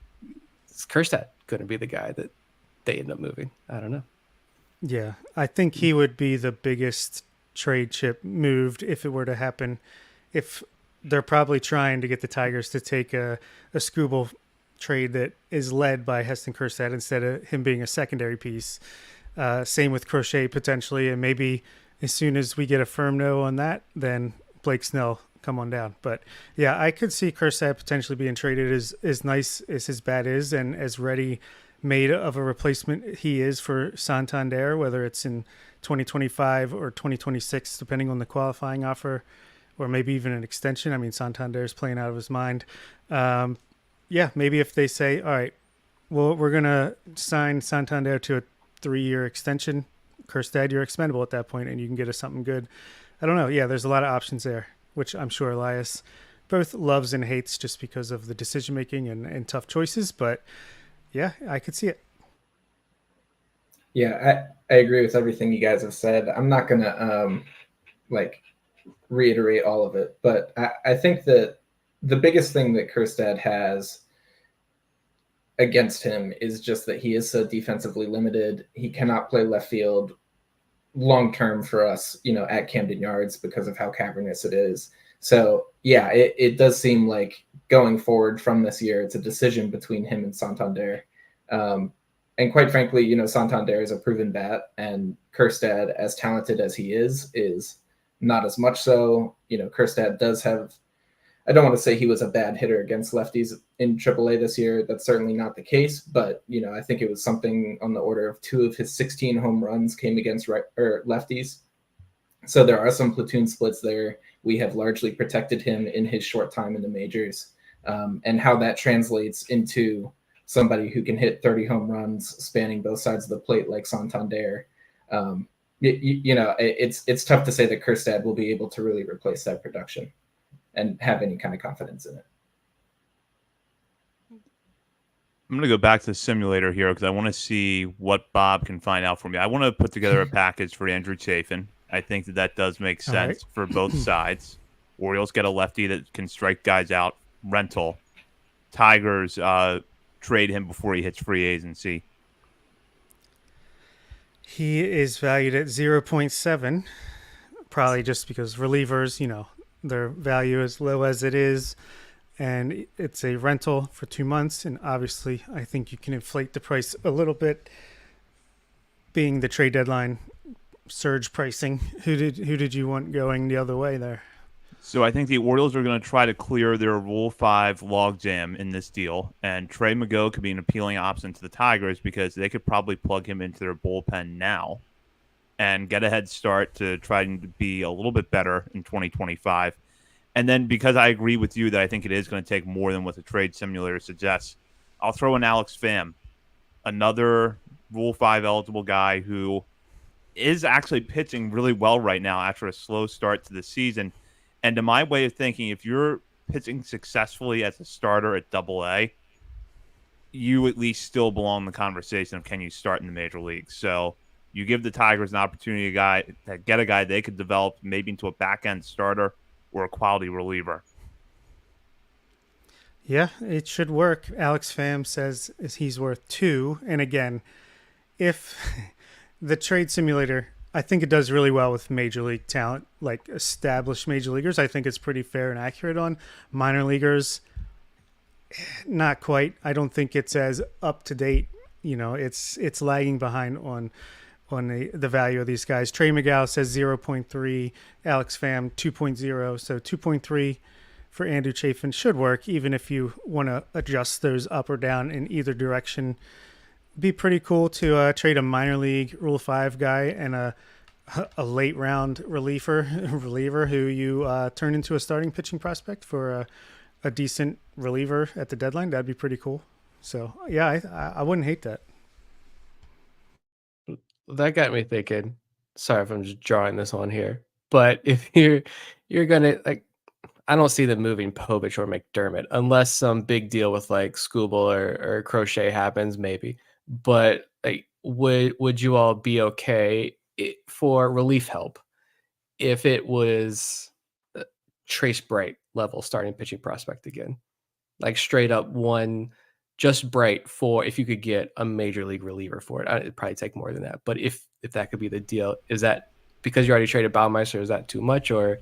Kjerstad going to be the guy that they end up moving? I don't know. Yeah, I think he would be the biggest trade chip moved if it were to happen. If they're probably trying to get the Tigers to take a Skubal trade that is led by Heston Kjerstad instead of him being a secondary piece. Same with Crochet potentially, and maybe as soon as we get a firm no on that, then Blake Snell come on down. But yeah, I could see Kjerstad potentially being traded as nice as his bat is and as ready made of a replacement he is for Santander, whether it's in 2025 or 2026, depending on the qualifying offer, or maybe even an extension. I mean, Santander is playing out of his mind. Yeah, maybe if they say, all right, well, we're going to sign Santander to a 3-year extension, Kjerstad, you're expendable at that point, and you can get us something good. I don't know. Yeah, there's a lot of options there, which I'm sure Elias both loves and hates just because of the decision-making and tough choices. But, yeah, I could see it. Yeah, I agree with everything you guys have said. I'm not going to, reiterate all of it, but I think that the biggest thing that Kjerstad has against him is just that he is so defensively limited. He cannot play left field long term for us, at Camden Yards because of how cavernous it is. So yeah, it does seem like going forward from this year, it's a decision between him and Santander. And quite frankly, Santander is a proven bat, and Kjerstad, as talented as he is not as much so. Kjerstad does have, I don't want to say he was a bad hitter against lefties in AAA this year. That's certainly not the case, but I think it was something on the order of 2 of his 16 home runs came against lefties. So there are some platoon splits there. We have largely protected him in his short time in the majors, and how that translates into somebody who can hit 30 home runs spanning both sides of the plate like Santander. It's tough to say that Kerstad will be able to really replace that production and have any kind of confidence in it. I'm going to go back to the simulator here because I want to see what Bob can find out for me. I want to put together a package for Andrew Chafin. I think that does make All right. sense for both sides. Orioles get a lefty that can strike guys out, rental. Tigers trade him before he hits free agency. He is valued at 0.7, probably just because relievers, their value is low as it is. And it's a rental for 2 months. And obviously, I think you can inflate the price a little bit, being the trade deadline surge pricing. Who did you want going the other way there? So I think the Orioles are going to try to clear their Rule 5 logjam in this deal. And Trey Mago could be an appealing option to the Tigers because they could probably plug him into their bullpen now and get a head start to try to be a little bit better in 2025. And then because I agree with you that I think it is going to take more than what the trade simulator suggests, I'll throw in Alex Pham, another Rule 5 eligible guy who is actually pitching really well right now after a slow start to the season. And to my way of thinking, if you're pitching successfully as a starter at Double-A, you at least still belong in the conversation of can you start in the major leagues. So you give the Tigers an opportunity to get a guy they could develop maybe into a back-end starter or a quality reliever. Yeah, it should work. Alex Pham says he's worth 2. And again, if the trade simulator, I think it does really well with major league talent, like established major leaguers. I think it's pretty fair and accurate on minor leaguers. Not quite. I don't think it's as up to date. It's lagging behind on the value of these guys. Trey McGow says 0.3, Alex Pham 2.0, so 2.3 for Andrew Chafin should work, even if you want to adjust those up or down in either direction. Be pretty cool to trade a minor league Rule 5 guy and a late round reliever who you turn into a starting pitching prospect for a decent reliever at the deadline. That'd be pretty cool. So yeah, I wouldn't hate that. That got me thinking. Sorry if I'm just drawing this on here, but if you're gonna like, I don't see them moving Povich or McDermott unless some big deal with like Skubal or Crochet happens, maybe. But like, would you all be okay for relief help if it was Trace Bright level starting pitching prospect again, like straight up one? Just Bright for if you could get a major league reliever for it. It'd probably take more than that. But if that could be the deal, is that because you already traded Baumeister, is that too much or?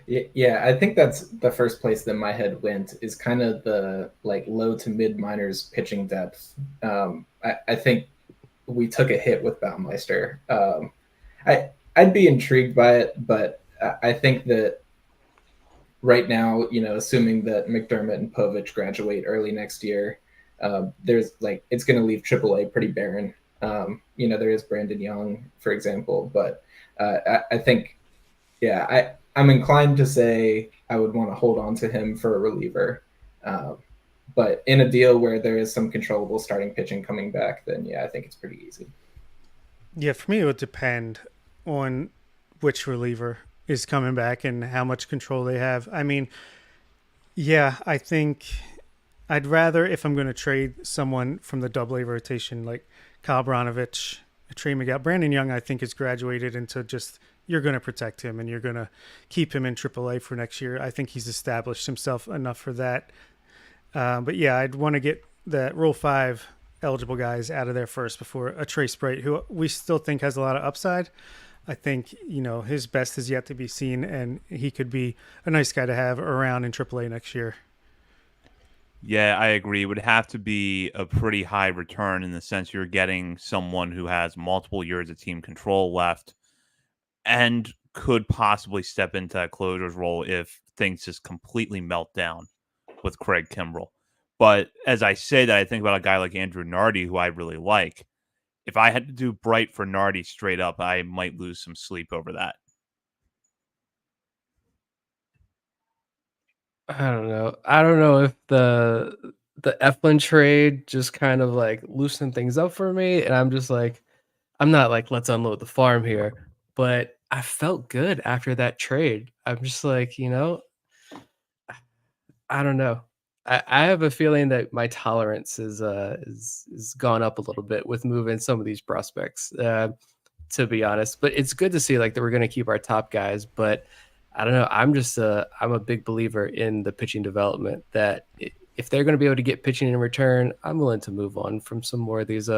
Yeah, I think that's the first place that my head went is kind of the like low to mid minors pitching depth. I think we took a hit with Baumeister. I'd be intrigued by it, but I think that right now, assuming that McDermott and Povich graduate early next year, there's like it's going to leave AAA pretty barren. There is Brandon Young, for example, but I think, yeah, I'm inclined to say I would want to hold on to him for a reliever. But in a deal where there is some controllable starting pitching coming back, then yeah, I think it's pretty easy. Yeah, for me, it would depend on which reliever is coming back and how much control they have. I mean, yeah, I think I'd rather, if I'm going to trade someone from the Double-A rotation, like Kyle Branovich, Trey McGow. Brandon Young, I think, has graduated into just you're going to protect him and you're going to keep him in AAA for next year. I think he's established himself enough for that. But yeah, I'd want to get the Rule 5 eligible guys out of there first before a Trace Bright, who we still think has a lot of upside. I think, his best is yet to be seen, and he could be a nice guy to have around in AAA next year. Yeah, I agree. It would have to be a pretty high return in the sense you're getting someone who has multiple years of team control left and could possibly step into that closer's role if things just completely melt down with Craig Kimbrell. But as I say that, I think about a guy like Andrew Nardi, who I really like. if I had to do Bright for Nardi straight up, I might lose some sleep over that. I don't know. I don't know if the Eflin trade just kind of like loosened things up for me, and I'm just like, I'm not like let's unload the farm here, but I felt good after that trade. I'm just like, I don't know. I have a feeling that my tolerance is gone up a little bit with moving some of these prospects, to be honest. But it's good to see like that we're going to keep our top guys. But I don't know. I'm a big believer in the pitching development. That if they're going to be able to get pitching in return, I'm willing to move on from some more of these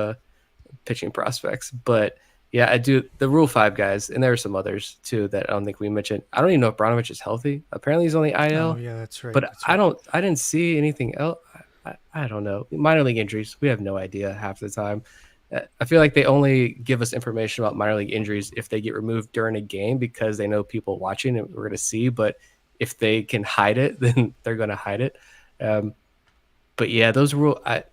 pitching prospects. But yeah, I do the Rule 5 guys, and there are some others too that I don't think we mentioned. I don't even know if Bronovich is healthy. Apparently, he's only IL. Oh yeah, that's right. But That's right. I didn't see anything else. I don't know. Minor league injuries, we have no idea half the time. I feel like they only give us information about minor league injuries if they get removed during a game because they know people watching and we're going to see. But if they can hide it, then they're going to hide it. But yeah, those rule. I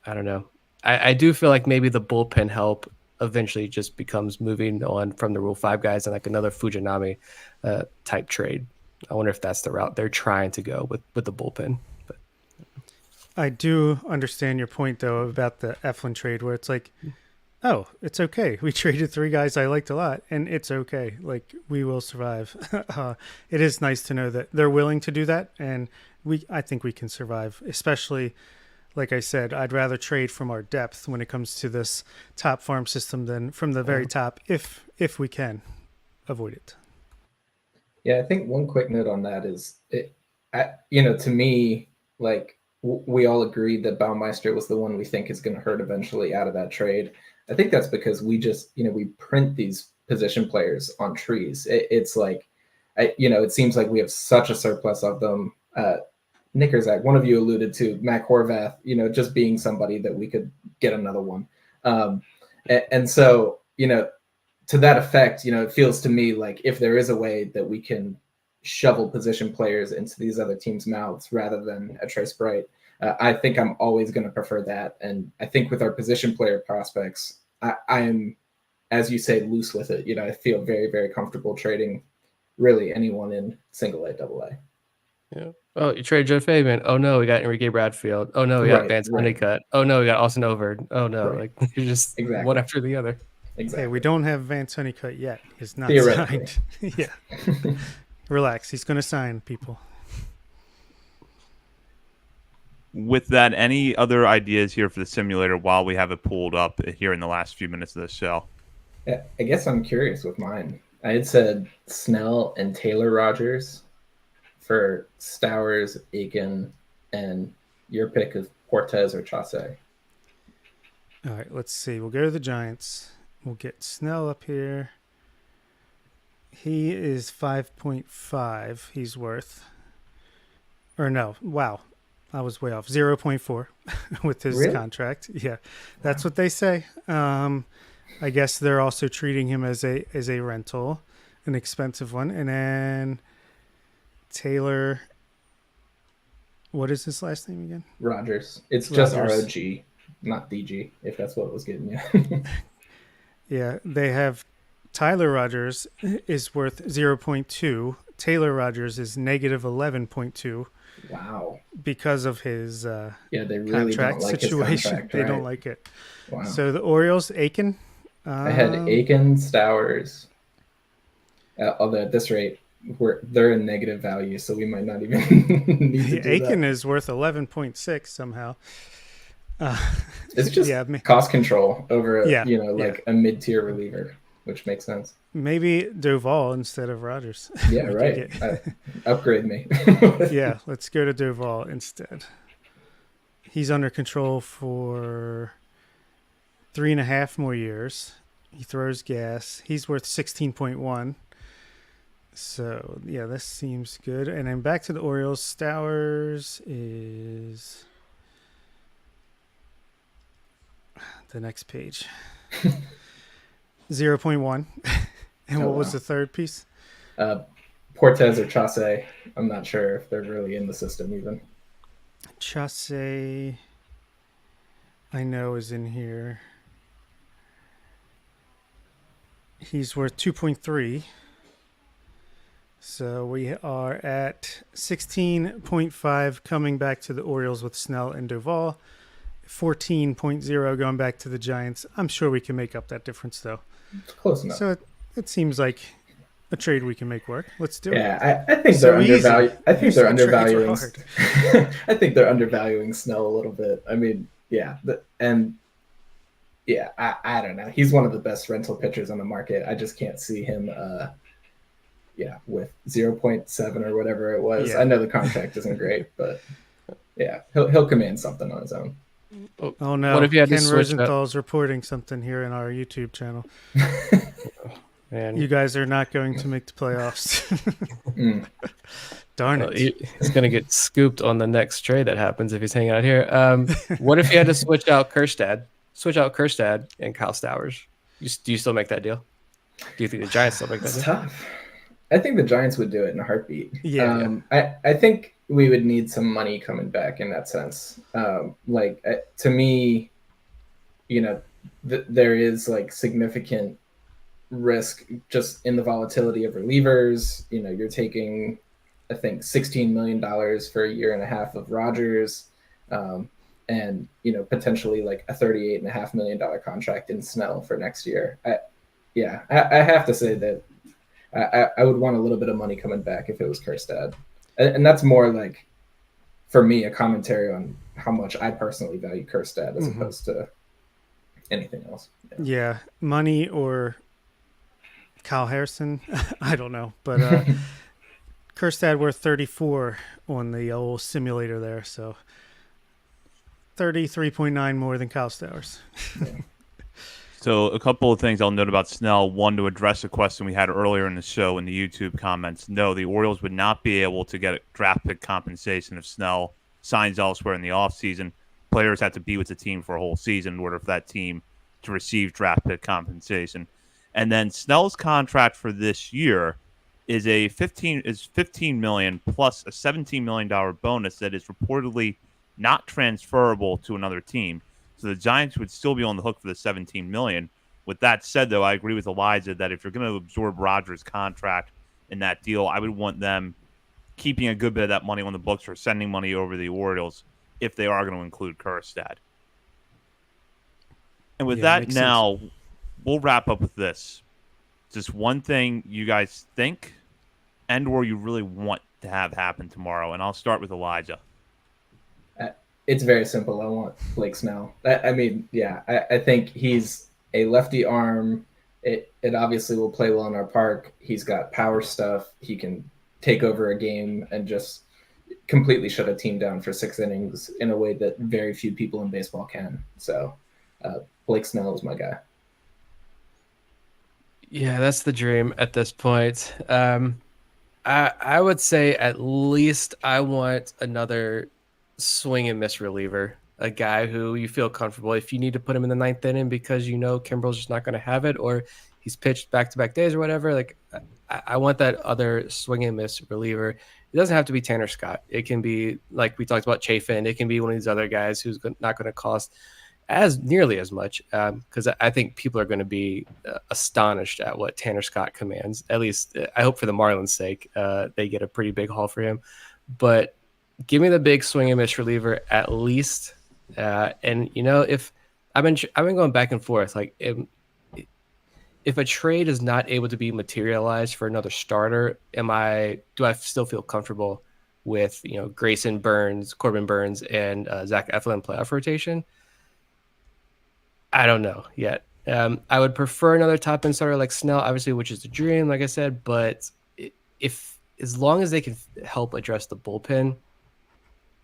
don't know. I do feel like maybe the bullpen help eventually just becomes moving on from the Rule 5 guys and like another Fujinami type trade. I wonder if that's the route they're trying to go with the bullpen. But I do understand your point though about the Eflin trade, where it's like, oh, it's okay. We traded 3 guys I liked a lot, and it's okay. Like we will survive. It is nice to know that they're willing to do that, and I think we can survive, especially. Like I said, I'd rather trade from our depth when it comes to this top farm system than from the very top, if we can avoid it. Yeah, I think one quick note on that is, to me, like we all agreed that Baumeister was the one we think is going to hurt eventually out of that trade. I think that's because we just, we print these position players on trees. It's like, it seems like we have such a surplus of them. Nickerzak, one of you alluded to Mac Horvath, just being somebody that we could get another one. And so, to that effect, it feels to me like if there is a way that we can shovel position players into these other teams' mouths rather than a Trace Bright, I think I'm always going to prefer that. And I think with our position player prospects, I am, as you say, loose with it. I feel very, very comfortable trading really anyone in single A, double A. yeah. Oh, you traded Joe Fabian. Oh no, we got Enrique Bradfield. Oh no, we got Vance Honeycutt. Oh no, we got Austin Overd. Oh no, like you're just one after the other. Exactly. Hey, we don't have Vance Honeycutt yet. He's not signed. Yeah. Relax. He's going to sign, people. With that, any other ideas here for the simulator while we have it pulled up here in the last few minutes of the show? I guess I'm curious with mine. I had said Snell and Taylor Rogers for Stowers, Aiken, and your pick of Cortez or Chase. All right, let's see. We'll go to the Giants. We'll get Snell up here. He is 5.5. He's worth. Or no, wow. I was way off. 0.4 with his contract. Yeah, that's what they say. I guess they're also treating him as a rental, an expensive one. And then Taylor, what is his last name again? Rogers. It's just ROG, not DG, if that's what was getting you. Yeah, they have Tyler Rogers is worth 0.2. Taylor Rogers is negative 11.2. Wow. Because of his they really contract don't like situation. His contract, They right? don't like it. Wow. So the Orioles, Aiken. I had Aiken, Stowers. Although at this rate, they're in negative value, so we might not even need to do Aiken that. is worth 11.6 somehow. It's just cost control over a mid-tier reliever, which makes sense. Maybe Doval instead of Rogers. Yeah, right. Upgrade me. Yeah, let's go to Doval instead. He's under control for 3.5 more years. He throws gas. He's worth 16.1. So, yeah, this seems good. And then back to the Orioles. Stowers is the next page. 0.1. And what was the third piece? Cortez or Chase. I'm not sure if they're really in the system even. Chase, I know, is in here. He's worth 2.3. So we are at 16.5 coming back to the Orioles with Snell and Duvall. 14.0 going back to the Giants. I'm sure we can make up that difference though. It's close enough. So it seems like a trade we can make work. Let's do it. Yeah, I think So they're undervalued. easy. I think You they're said trades were undervaluing. hard. I think they're undervaluing Snell a little bit. I mean, yeah, I don't know. He's one of the best rental pitchers on the market. I just can't see him. With 0.7 or whatever it was. Yeah. I know the contract isn't great, but yeah, he'll command something on his own. Oh no! What if you had Ken to switch up? Rosenthal's reporting something here in our YouTube channel. Man, You guys are not going to make the playoffs. Darn it! He's going to get scooped on the next trade that happens if he's hanging out here. What if you had to switch out Kerstad and Kyle Stowers? Do you still make that deal? Do you think the Giants still make that It's deal? tough. I think the Giants would do it in a heartbeat. Yeah. I think we would need some money coming back in that sense. To me, there is like significant risk just in the volatility of relievers. You're taking, I think, $16 million for a year and a half of Rogers, and potentially like a $38.5 million contract in Snell for next year. I have to say that I would want a little bit of money coming back if it was Kerstad, and that's more like, for me, a commentary on how much I personally value Kerstad as opposed to anything else. Yeah, money or Kyle Harrison. I don't know, but Kerstad worth 34 on the old simulator there, so 33.9 more than Kyle Stowers. So a couple of things I'll note about Snell. One, to address a question we had earlier in the show in the YouTube comments. No, the Orioles would not be able to get draft pick compensation if Snell signs elsewhere in the offseason. Players have to be with the team for a whole season in order for that team to receive draft pick compensation. And then Snell's contract for this year is $15 million plus a $17 million bonus that is reportedly not transferable to another team. So the Giants would still be on the hook for the $17 million. With that said, though, I agree with Elijah that if you're going to absorb Rogers' contract in that deal, I would want them keeping a good bit of that money on the books or sending money over to the Orioles if they are going to include Kerstad. And with that, now we'll wrap up with this. Just one thing you guys think and or you really want to have happen tomorrow. And I'll start with Elijah. It's very simple. I want Blake Snell. I think he's a lefty arm. It obviously will play well in our park. He's got power stuff. He can take over a game and just completely shut a team down for 6 innings in a way that very few people in baseball can. So Blake Snell is my guy. Yeah, that's the dream at this point. I would say at least I want another swing and miss reliever, a guy who you feel comfortable if you need to put him in the 9th inning because Kimbrel's just not going to have it, or he's pitched back-to-back days or whatever. Like I want that other swing and miss reliever. It doesn't have to be Tanner Scott. It can be, like we talked about, Chafin. It can be one of these other guys who's not going to cost as nearly as much, because I think people are going to be astonished at what Tanner Scott commands. At least I hope for the Marlins' sake, they get a pretty big haul for him. But give me the big swing and miss reliever at least. If I've been going back and forth, like if a trade is not able to be materialized for another starter, do I still feel comfortable with Grayson Burns, Corbin Burns, and Zach Eflin playoff rotation? I don't know yet. I would prefer another top end starter like Snell, obviously, which is the dream, like I said. But as long as they can help address the bullpen,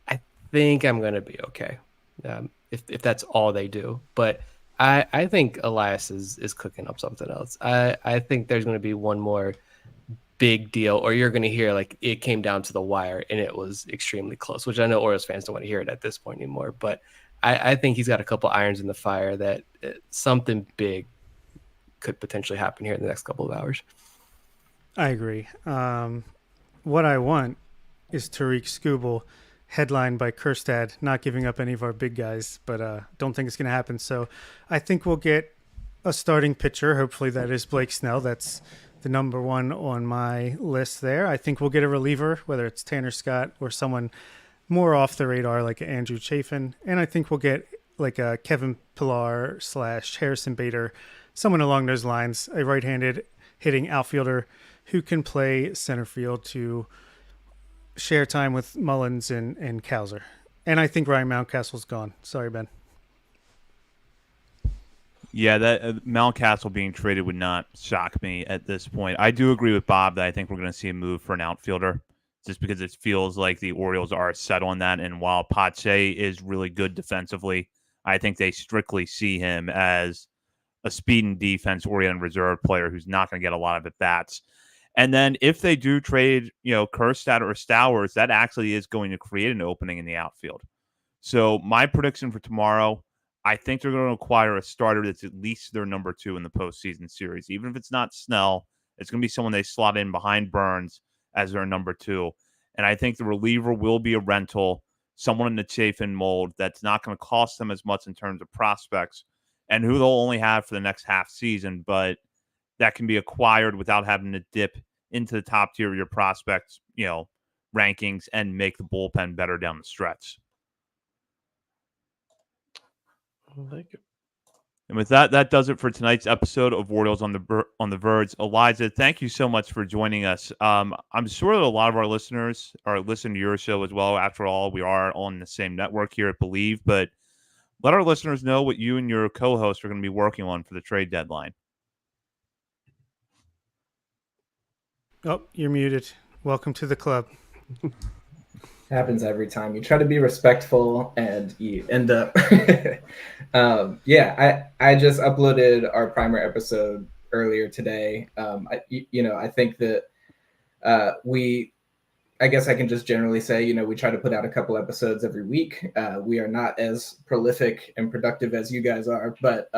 I think I'm going to be okay. If that's all they do. But I think Elias is cooking up something else. I think there's going to be one more big deal, or you're going to hear like it came down to the wire and it was extremely close, which I know Orioles fans don't want to hear it at this point anymore. But I think he's got a couple irons in the fire that something big could potentially happen here in the next couple of hours. I agree. What I want is Tariq Skubal, headlined by Kerstad, not giving up any of our big guys, but don't think it's going to happen. So I think we'll get a starting pitcher. Hopefully that is Blake Snell. That's the number one on my list there. I think we'll get a reliever, whether it's Tanner Scott or someone more off the radar like Andrew Chafin. And I think we'll get like a Kevin Pillar / Harrison Bader, someone along those lines, a right-handed hitting outfielder who can play center field to share time with Mullins and Kowser. And I think Ryan Mountcastle's gone. Sorry, Ben. Yeah, that Mountcastle being traded would not shock me at this point. I do agree with Bob that I think we're going to see a move for an outfielder, just because it feels like the Orioles are set on that. And while Pache is really good defensively, I think they strictly see him as a speed and defense oriented reserve player who's not going to get a lot of at bats. And then if they do trade, Kerstad or Stowers, that actually is going to create an opening in the outfield. So my prediction for tomorrow, I think they're going to acquire a starter that's at least their number 2 in the postseason series. Even if it's not Snell, it's going to be someone they slot in behind Burns as their number 2. And I think the reliever will be a rental, someone in the Chafin mold that's not going to cost them as much in terms of prospects and who they'll only have for the next half season, but that can be acquired without having to dip into the top tier of your prospects, rankings and make the bullpen better down the stretch. I like it. And with that, that does it for tonight's episode of Orioles on the Verge. Eliza, thank you so much for joining us. I'm sure that a lot of our listeners are listening to your show as well. After all, we are on the same network here at Believe, but let our listeners know what you and your co-host are going to be working on for the trade deadline. Oh, you're muted. Welcome to the club. Happens every time. You try to be respectful and you end up I just uploaded our primer episode earlier today. I think that I guess I can just generally say, we try to put out a couple episodes every week. We are not as prolific and productive as you guys are, but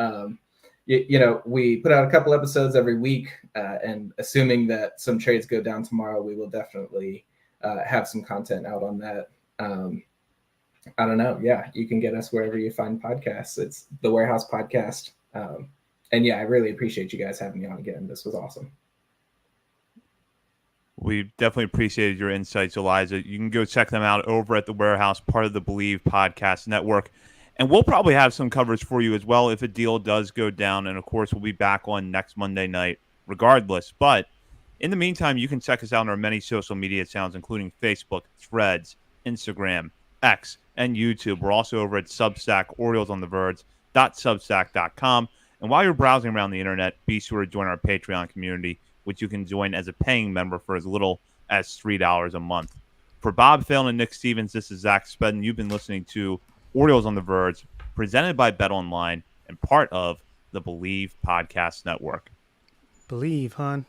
we put out a couple episodes every week, and assuming that some trades go down tomorrow, we will definitely have some content out on that. I don't know. Yeah, you can get us wherever you find podcasts. It's the Warehouse Podcast. And yeah, I really appreciate you guys having me on again. This was awesome. We definitely appreciated your insights, Eliza. You can go check them out over at the Warehouse, part of the Believe Podcast Network. And we'll probably have some coverage for you as well if a deal does go down. And of course, we'll be back on next Monday night regardless. But in the meantime, you can check us out on our many social media channels, including Facebook, Threads, Instagram, X, and YouTube. We're also over at Substack, OriolesOnTheVerge.substack.com. And while you're browsing around the internet, be sure to join our Patreon community, which you can join as a paying member for as little as $3 a month. For Bob Phelan and Nick Stevens, this is Zach Spedden. You've been listening to Orioles on the Verge, presented by BetOnline and part of the Believe Podcast Network. Believe, hon.